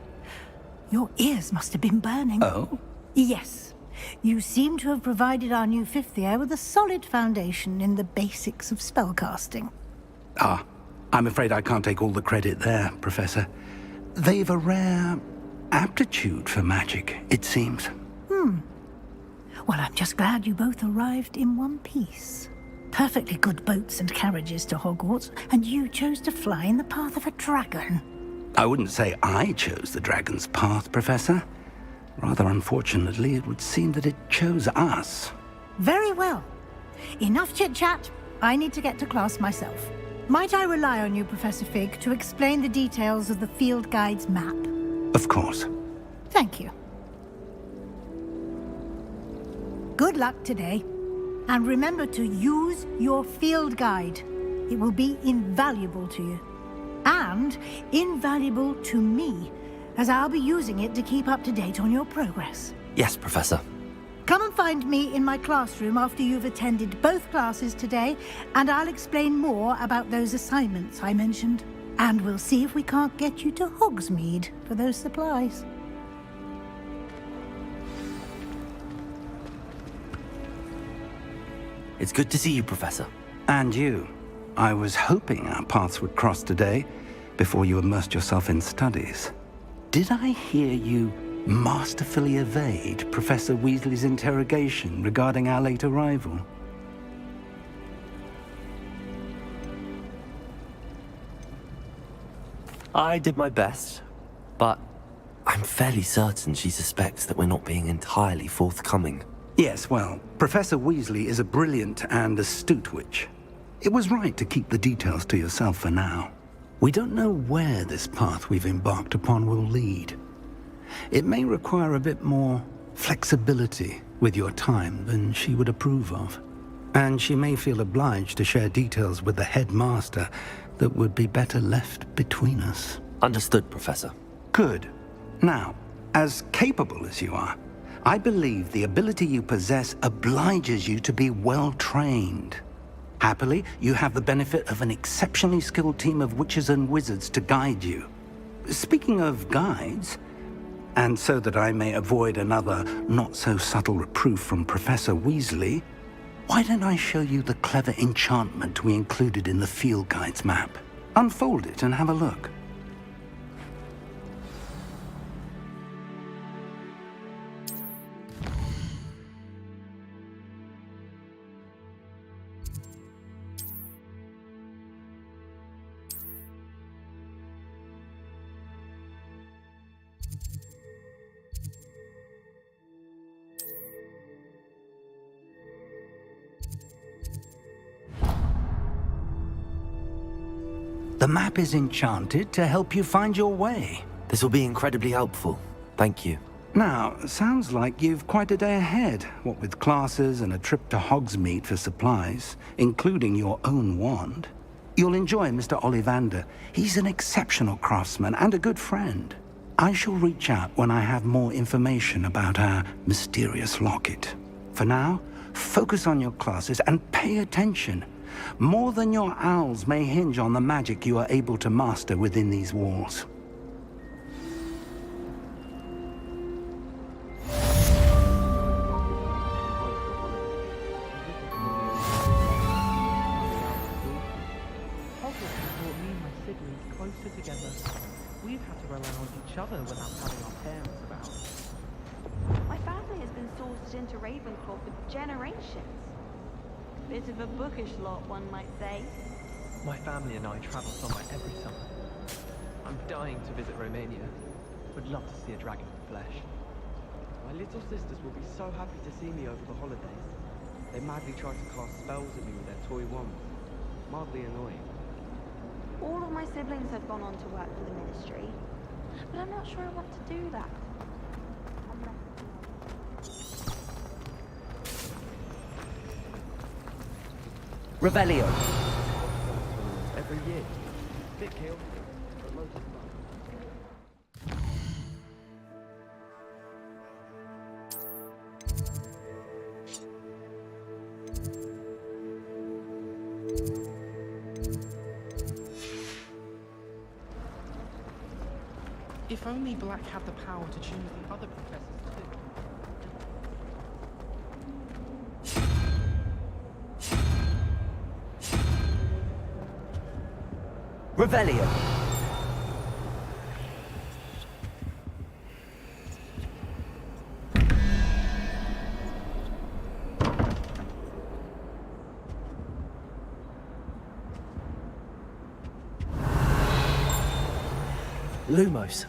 Your ears must have been burning. Oh? Yes. You seem to have provided our new fifth year with a solid foundation in the basics of spellcasting. Ah, I'm afraid I can't take all the credit there, Professor. They've a rare aptitude for magic, it seems. Well, I'm just glad you both arrived in one piece. Perfectly good boats and carriages to Hogwarts, and you chose to fly in the path of a dragon. I wouldn't say I chose the dragon's path, Professor. Rather unfortunately, it would seem that it chose us. Very well. Enough chit-chat. I need to get to class myself. Might I rely on you, Professor Fig, to explain the details of the field guide's map? Of course. Thank you. Good luck today. And remember to use your field guide. It will be invaluable to you. And invaluable to me, as I'll be using it to keep up to date on your progress. Yes, Professor. Come and find me in my classroom after you've attended both classes today, and I'll explain more about those assignments I mentioned. And we'll see if we can't get you to Hogsmeade for those supplies. It's good to see you, Professor. And you. I was hoping our paths would cross today, before you immersed yourself in studies. Did I hear you masterfully evade Professor Weasley's interrogation regarding our late arrival? I did my best, but I'm fairly certain she suspects that we're not being entirely forthcoming. Yes, well, Professor Weasley is a brilliant and astute witch. It was right to keep the details to yourself for now. We don't know where this path we've embarked upon will lead. It may require a bit more flexibility with your time than she would approve of. And she may feel obliged to share details with the headmaster that would be better left between us. Understood, Professor. Good. Now, as capable as you are, I believe the ability you possess obliges you to be well-trained. Happily, you have the benefit of an exceptionally skilled team of witches and wizards to guide you. Speaking of guides, and so that I may avoid another not-so-subtle reproof from Professor Weasley, why don't I show you the clever enchantment we included in the field guide's map? Unfold it and have a look. The map is enchanted to help you find your way. This will be incredibly helpful. Thank you. Now, sounds like you've quite a day ahead, what with classes and a trip to Hogsmeade for supplies, including your own wand. You'll enjoy Mr. Ollivander. He's an exceptional craftsman and a good friend. I shall reach out when I have more information about our mysterious locket. For now, focus on your classes and pay attention. More than your owls may hinge on the magic you are able to master within these walls. We've had to rely on each other without having our parents about. My family has been sourced into Ravenclaw for generations. Bit of a bookish lot, one might say. My family and I travel somewhere every summer. I'm dying to visit Romania. Would love to see a dragon in flesh. My little sisters will be so happy to see me over the holidays. They madly try to cast spells at me with their toy wands. Mildly annoying. All of my siblings have gone on to work for the ministry, but I'm not sure I want to do that. Revelio. Every year. Bit chaotic, but loads of fun. If only Black had the power to choose the other professors too. Revelio. Lumos.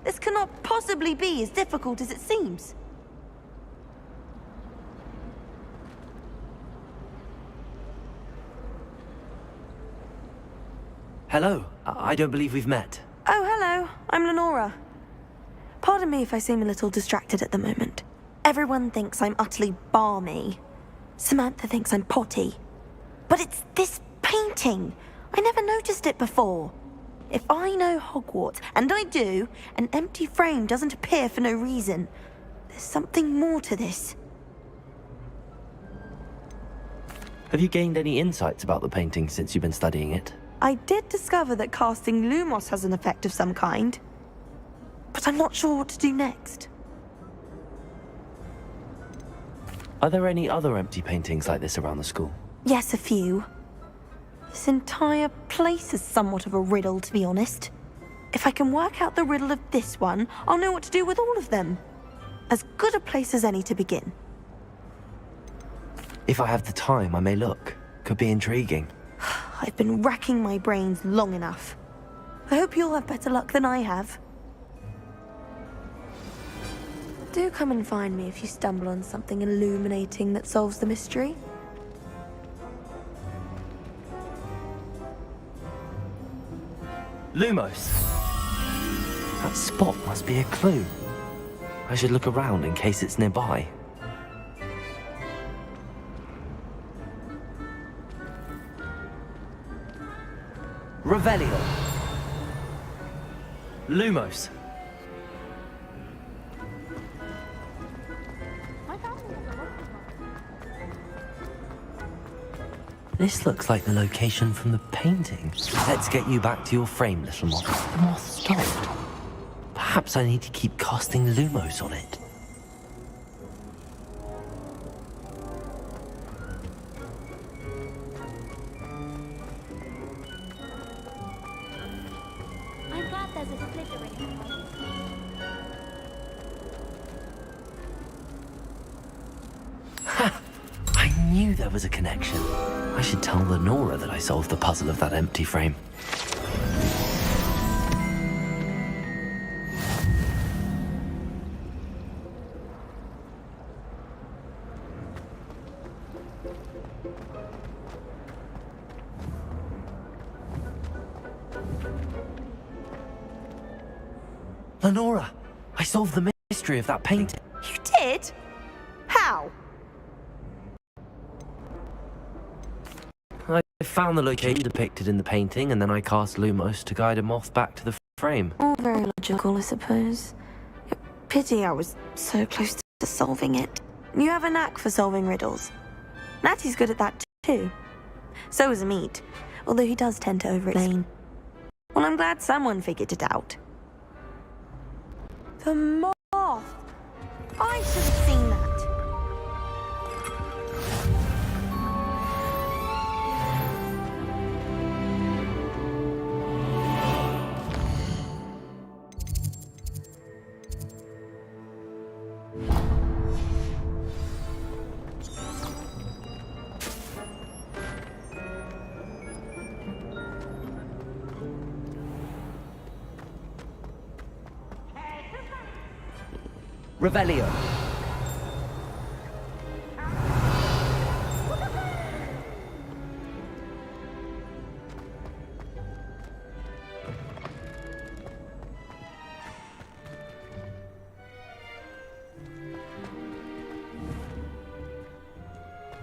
This cannot possibly be as difficult as it seems. Hello. I don't believe we've met. Oh, hello. I'm Lenora. Pardon me if I seem a little distracted at the moment. Everyone thinks I'm utterly balmy. Samantha thinks I'm potty. But it's this painting. I never noticed it before. If I know Hogwarts, and I do, an empty frame doesn't appear for no reason. There's something more to this. Have you gained any insights about the painting since you've been studying it? I did discover that casting Lumos has an effect of some kind. But I'm not sure what to do next. Are there any other empty paintings like this around the school? Yes, a few. This entire place is somewhat of a riddle, to be honest. If I can work out the riddle of this one, I'll know what to do with all of them. As good a place as any to begin. If I have the time, I may look. Could be intriguing. I've been racking my brains long enough. I hope you'll have better luck than I have. Do come and find me if you stumble on something illuminating that solves the mystery. Lumos. That spot must be a clue. I should look around in case it's nearby. Revelio. Lumos. This looks like the location from the painting. Let's get you back to your frame, little moth. The moth stopped. Perhaps I need to keep casting Lumos on it. I'm glad there's a slithering. Ha! I knew there was a connection. I should tell Lenora that I solved the puzzle of that empty frame. Lenora, I solved the mystery of that painting. You did? How? I found the location depicted in the painting, and then I cast Lumos to guide a moth back to the frame. All very logical, I suppose. Pity I was so close to solving it. You have a knack for solving riddles. Natty's good at that too. So is Amit, although he does tend to over-explain. Well, I'm glad someone figured it out. The moth! I should have seen that. Revelio.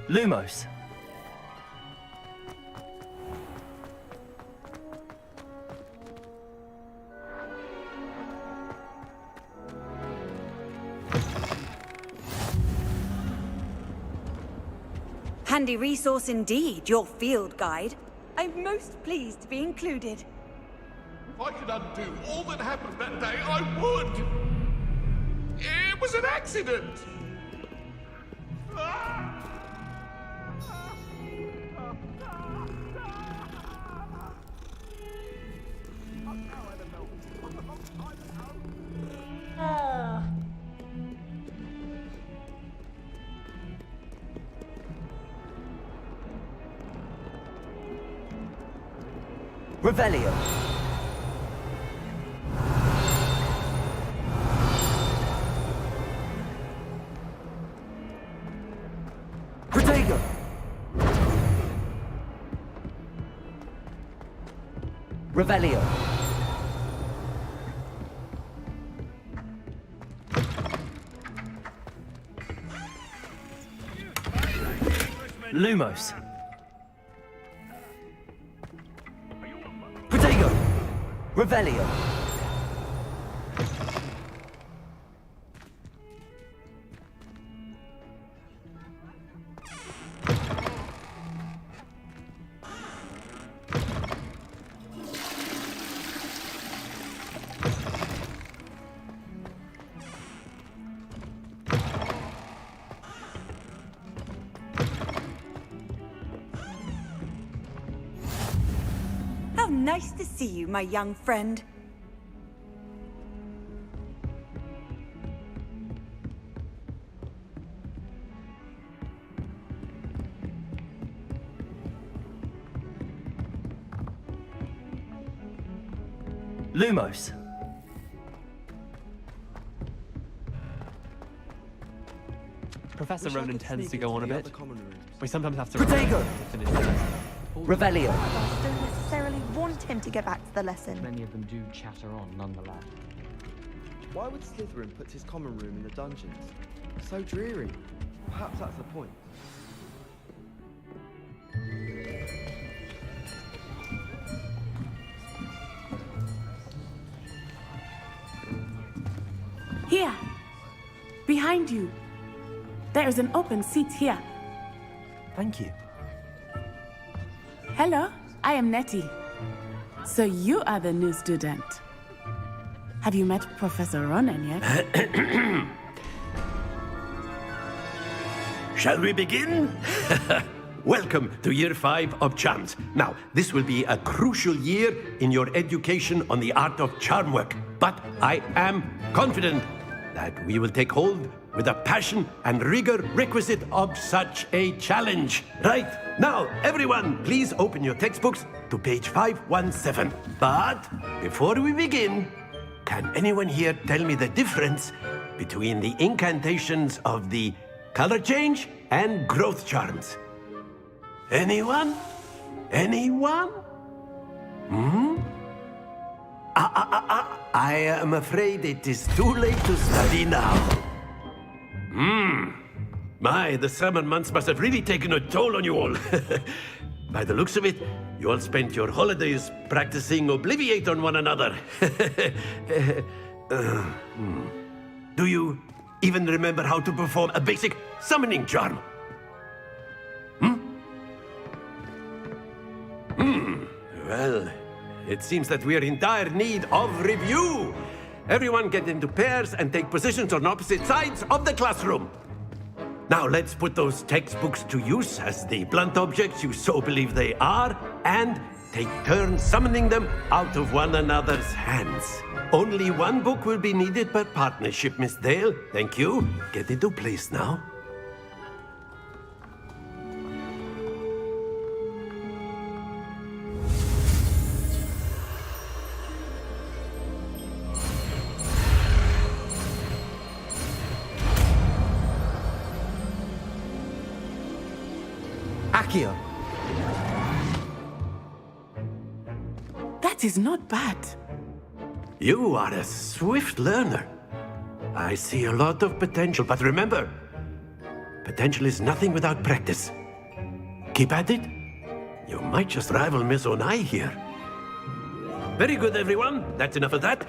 Lumos. Handy resource indeed, your field guide. I'm most pleased to be included. If I could undo all that happened that day, I would! It was an accident! Revelio. Protego. Revelio. Lumos. Protego. Revelio. How nice to see you, my young friend. Lumos. Professor Ronan tends to go on a bit. We sometimes have to... Protego. Revelio. I don't necessarily want him to get back to the lesson. Many of them do chatter on, nonetheless. Why would Slytherin put his common room in the dungeons? So dreary. Perhaps that's the point. Here. Behind you. There is an open seat here. Thank you. Hello, I am Nettie. So you are the new student. Have you met Professor Ronan yet? Shall we begin? Welcome to Year 5 of Charms. Now, this will be a crucial year in your education on the art of charm work. But I am confident that we will take hold with the passion and rigor requisite of such a challenge. Right, now, everyone, please open your textbooks to page 517. But before we begin, can anyone here tell me the difference between the incantations of the color change and growth charms? Anyone? Anyone? I am afraid it is too late to study now. My, the summer months must have really taken a toll on you all. By the looks of it, you all spent your holidays practicing Obliviate on one another. Do you even remember how to perform a basic summoning charm? Well, it seems that we are in dire need of review. Everyone get into pairs and take positions on opposite sides of the classroom. Now let's put those textbooks to use as the blunt objects you so believe they are, and take turns summoning them out of one another's hands. Only one book will be needed per partnership, Miss Dale. Thank you. Get into place now. Accio. That is not bad. You are a swift learner. I see a lot of potential, but remember, potential is nothing without practice. Keep at it. You might just rival Miss Onai here. Very good, everyone. That's enough of that.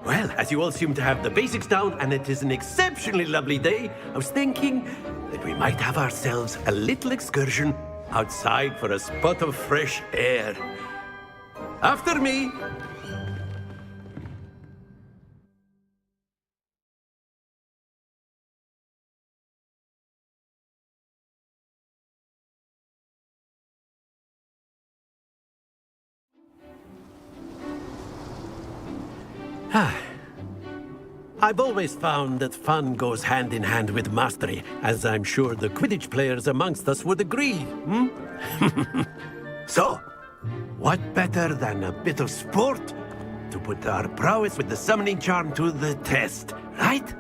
Well, as you all seem to have the basics down, and it is an exceptionally lovely day, I was thinking that we might have ourselves a little excursion outside for a spot of fresh air. After me. I've always found that fun goes hand in hand with mastery, as I'm sure the Quidditch players amongst us would agree. So, what better than a bit of sport to put our prowess with the summoning charm to the test, right?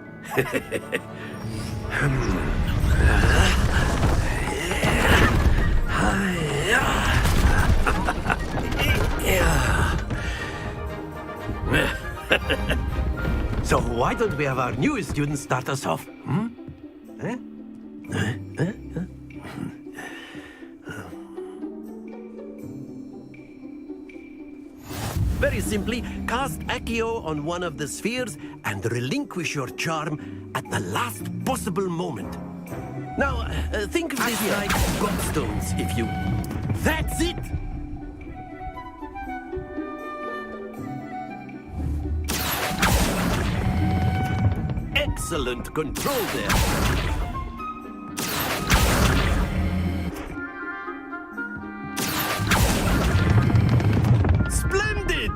So why don't we have our newest student start us off? Very simply, cast Accio on one of the spheres and relinquish your charm at the last possible moment. Now, think of this like godstones, if you... That's it! Excellent control there. Splendid!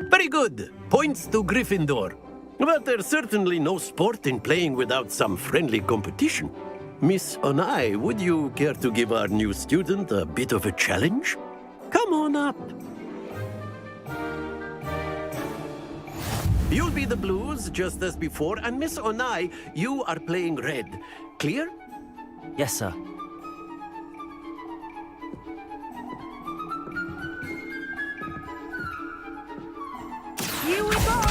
Very good. Points to Gryffindor. But there's certainly no sport in playing without some friendly competition. Miss Onai, would you care to give our new student a bit of a challenge? Come on up. You'll be the blues, just as before, and Miss Onai, you are playing red. Clear? Yes, sir. Here we go!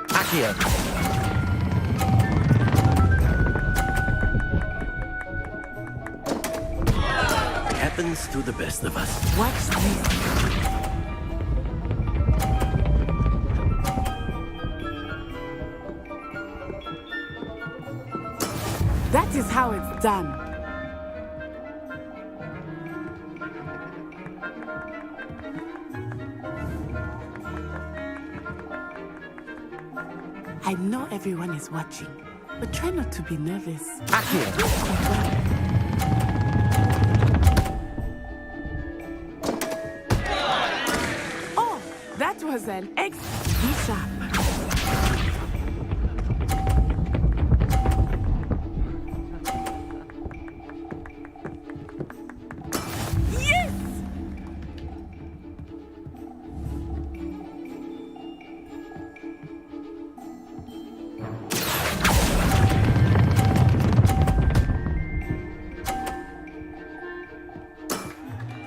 Accio. Happens to the best of us. Watch this. That is how it's done. I know everyone is watching, but try not to be nervous. Oh, that was an X-sharp.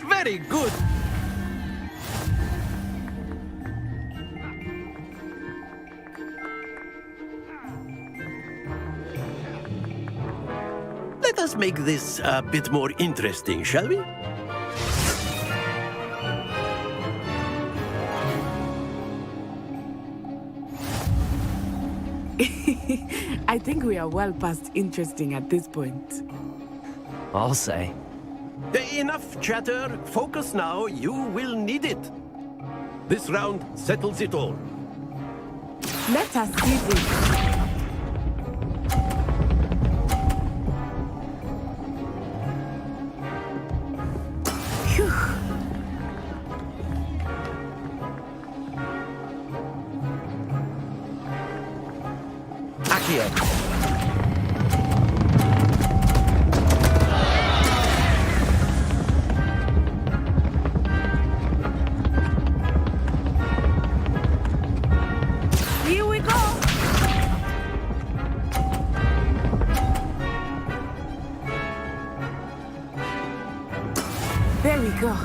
Very good. Let us make this a bit more interesting, shall we? I think we are well past interesting at this point. I'll say. Enough chatter. Focus now. You will need it. This round settles it all. Let us see this. Accio. Here we go! There we go.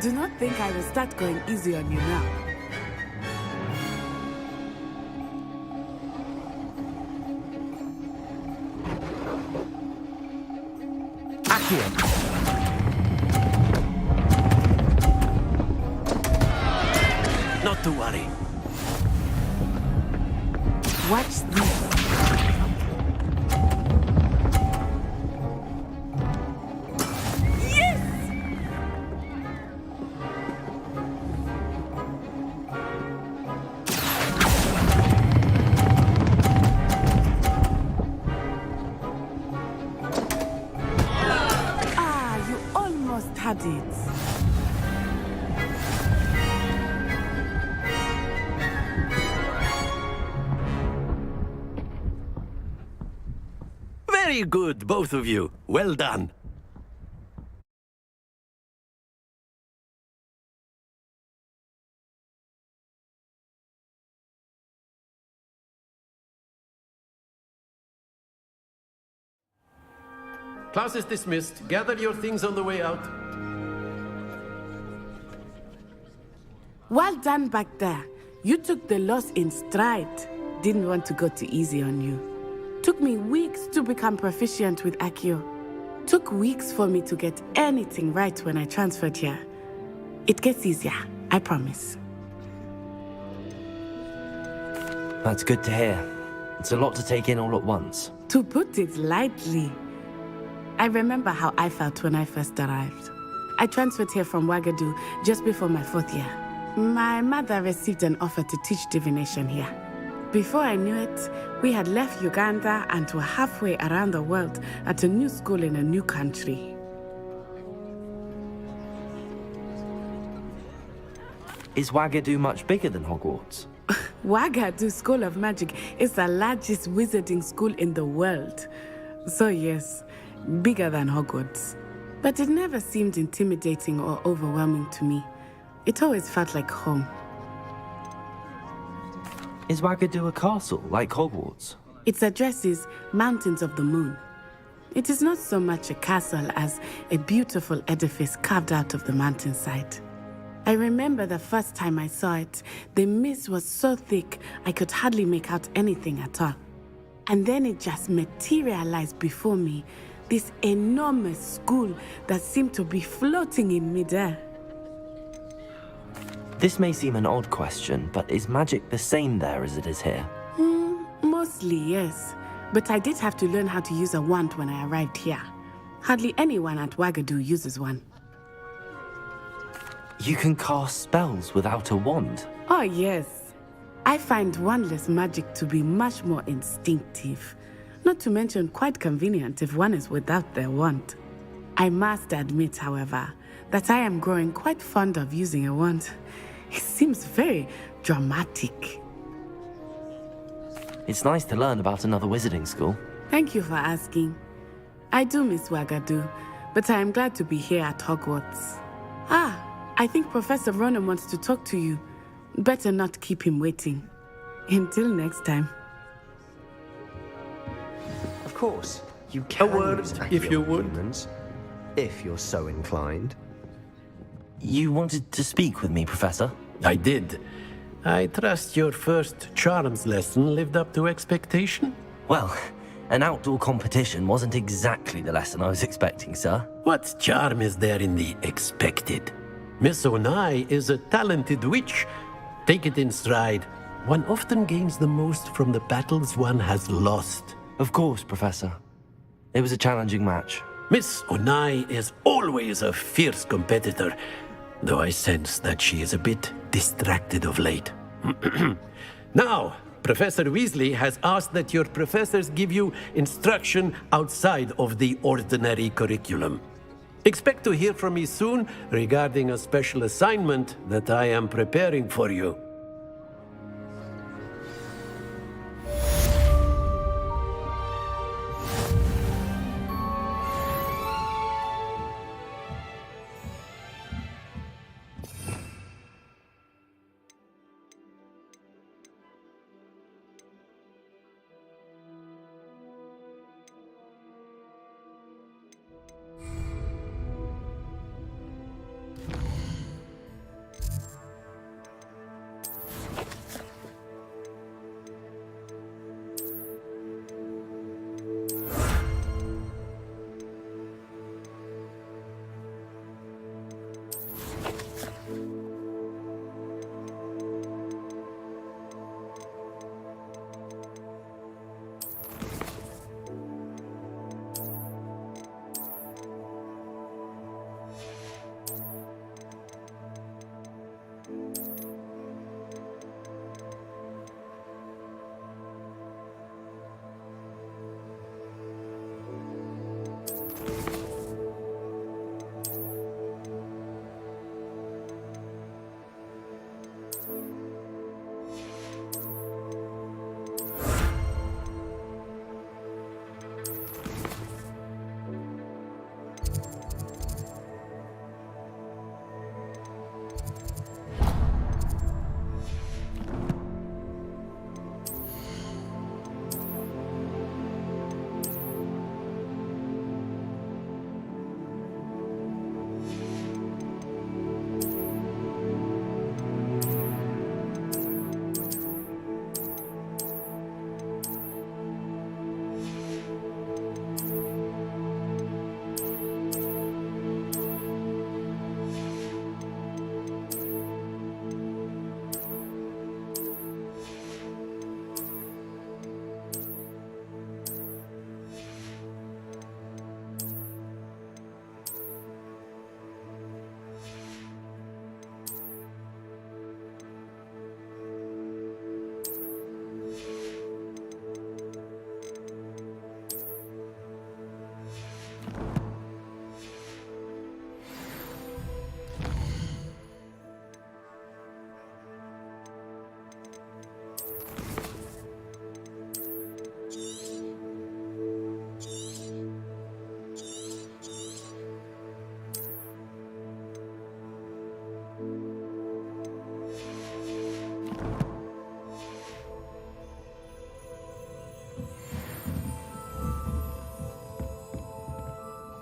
Do not think I will start going easy on you now. Accio. Not to worry. Watch this. Very good, both of you. Well done. Class is dismissed. Gather your things on the way out. Well done back there. You took the loss in stride. Didn't want to go too easy on you. Took me weeks to become proficient with Accio. Took weeks for me to get anything right when I transferred here. It gets easier, I promise. That's good to hear. It's a lot to take in all at once. To put it lightly, I remember how I felt when I first arrived. I transferred here from Ouagadougou just before my 4th year. My mother received an offer to teach divination here. Before I knew it, we had left Uganda and were halfway around the world at a new school in a new country. Is Ouagadougou much bigger than Hogwarts? Ouagadougou School of Magic is the largest wizarding school in the world. So yes, bigger than Hogwarts. But it never seemed intimidating or overwhelming to me. It always felt like home. Is Ouagadougou a castle, like Hogwarts? Its address is Mountains of the Moon. It is not so much a castle as a beautiful edifice carved out of the mountainside. I remember the first time I saw it, the mist was so thick I could hardly make out anything at all. And then it just materialized before me, this enormous school that seemed to be floating in midair. This may seem an odd question, but is magic the same there as it is here? Mostly, yes. But I did have to learn how to use a wand when I arrived here. Hardly anyone at Ouagadougou uses one. You can cast spells without a wand? Oh, yes. I find wandless magic to be much more instinctive. Not to mention quite convenient if one is without their wand. I must admit, however, that I am growing quite fond of using a wand. It seems very dramatic. It's nice to learn about another wizarding school. Thank you for asking. I do miss Ouagadougou, but I am glad to be here at Hogwarts. I think Professor Ronan wants to talk to you. Better not keep him waiting. Until next time. Of course, you can A word, attack if your you would. humans, if you're so inclined. You wanted to speak with me, Professor? I did. I trust your first charms lesson lived up to expectation? Well, an outdoor competition wasn't exactly the lesson I was expecting, sir. What charm is there in the expected? Miss Onai is a talented witch. Take it in stride. One often gains the most from the battles one has lost. Of course, Professor. It was a challenging match. Miss Onai is always a fierce competitor, though I sense that she is a bit distracted of late. Now, Professor Weasley has asked that your professors give you instruction outside of the ordinary curriculum. Expect to hear from me soon regarding a special assignment that I am preparing for you.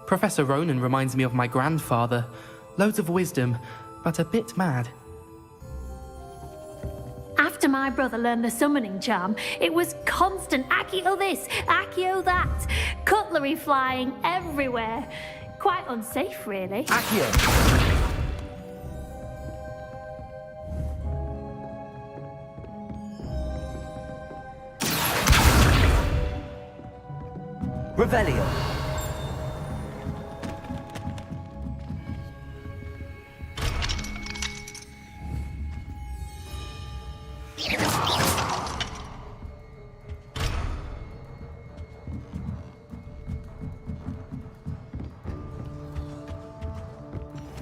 Professor Ronan reminds me of my grandfather. Loads of wisdom, but a bit mad. After my brother learned the summoning charm, it was constant Accio this, Accio that, cutlery flying everywhere. Quite unsafe, really. Accio! Revelio.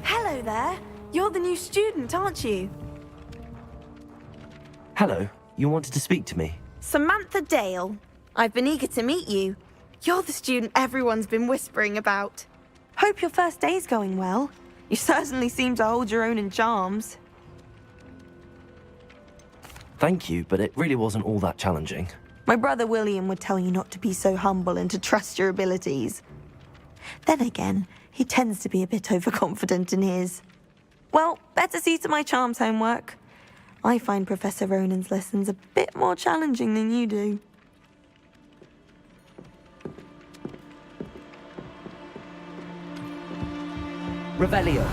Hello there. You're the new student, aren't you? Hello, you wanted to speak to me? Samantha Dale. I've been eager to meet you. You're the student everyone's been whispering about. Hope your first day's going well. You certainly seem to hold your own in charms. Thank you, but it really wasn't all that challenging. My brother William would tell you not to be so humble and to trust your abilities. Then again, he tends to be a bit overconfident in his. Well, better see to my charms homework. I find Professor Ronan's lessons a bit more challenging than you do. Revelio.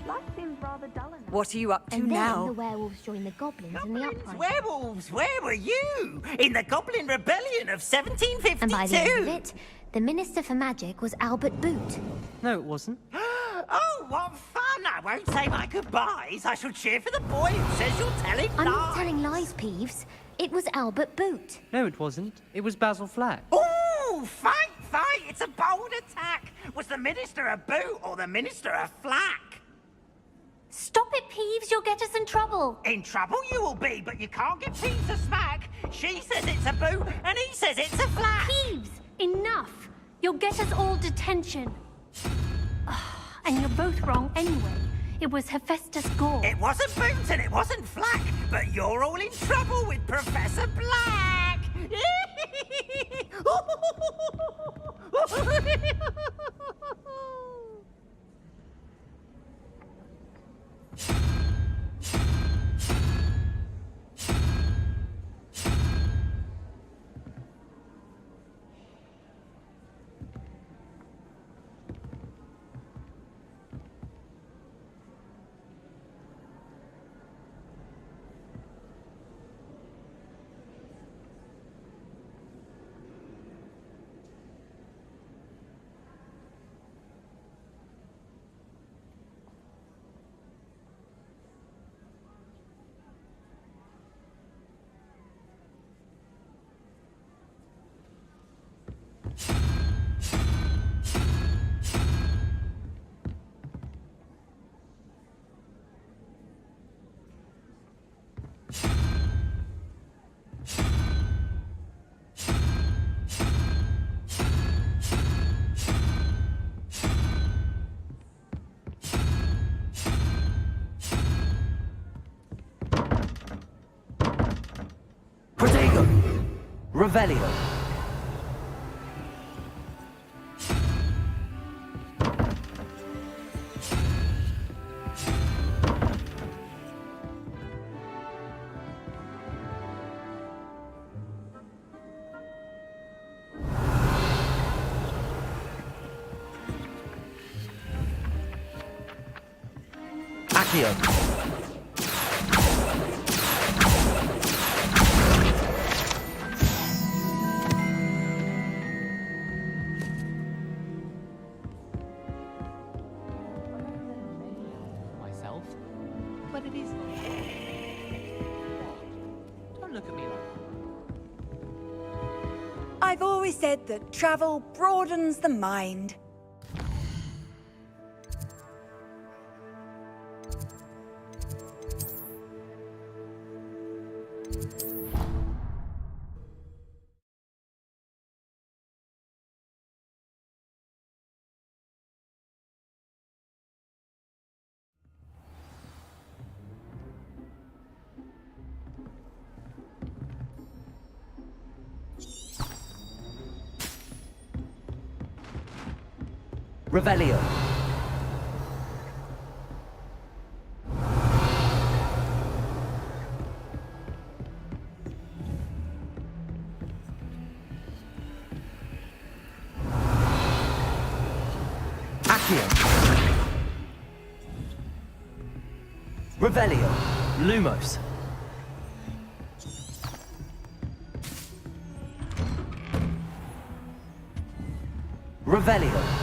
Life seems rather dull enough. What are you up to And then now? the werewolves joined the goblins in the uprising. Werewolves, where were you? In the Goblin Rebellion of 1752? And by the end of it, the Minister for Magic was Albert Boot. No, it wasn't. Oh, what fun! I won't say my goodbyes. I shall cheer for the boy who says you're telling I'm lies. not telling lies, Peeves. It was Albert Boot. No, it wasn't. It was Basil Flack. Ooh, fight! It's a bold attack. Was the Minister a boot or the Minister a flack? Stop it, Peeves. You'll get us in trouble. In trouble you will be, but you can't give Peeves a smack. She says it's a boot and he says it's a flack. Peeves, enough. You'll get us all detention. And you're both wrong anyway. It was Hephaestus Gore. It wasn't boot and it wasn't flack, but you're all in trouble with Professor Black. Protego. Revelio. Accio. Myself? But it is. Don't look at me like I've always said that travel broadens the mind. Revelio. Accio. Revelio. Lumos. Revelio.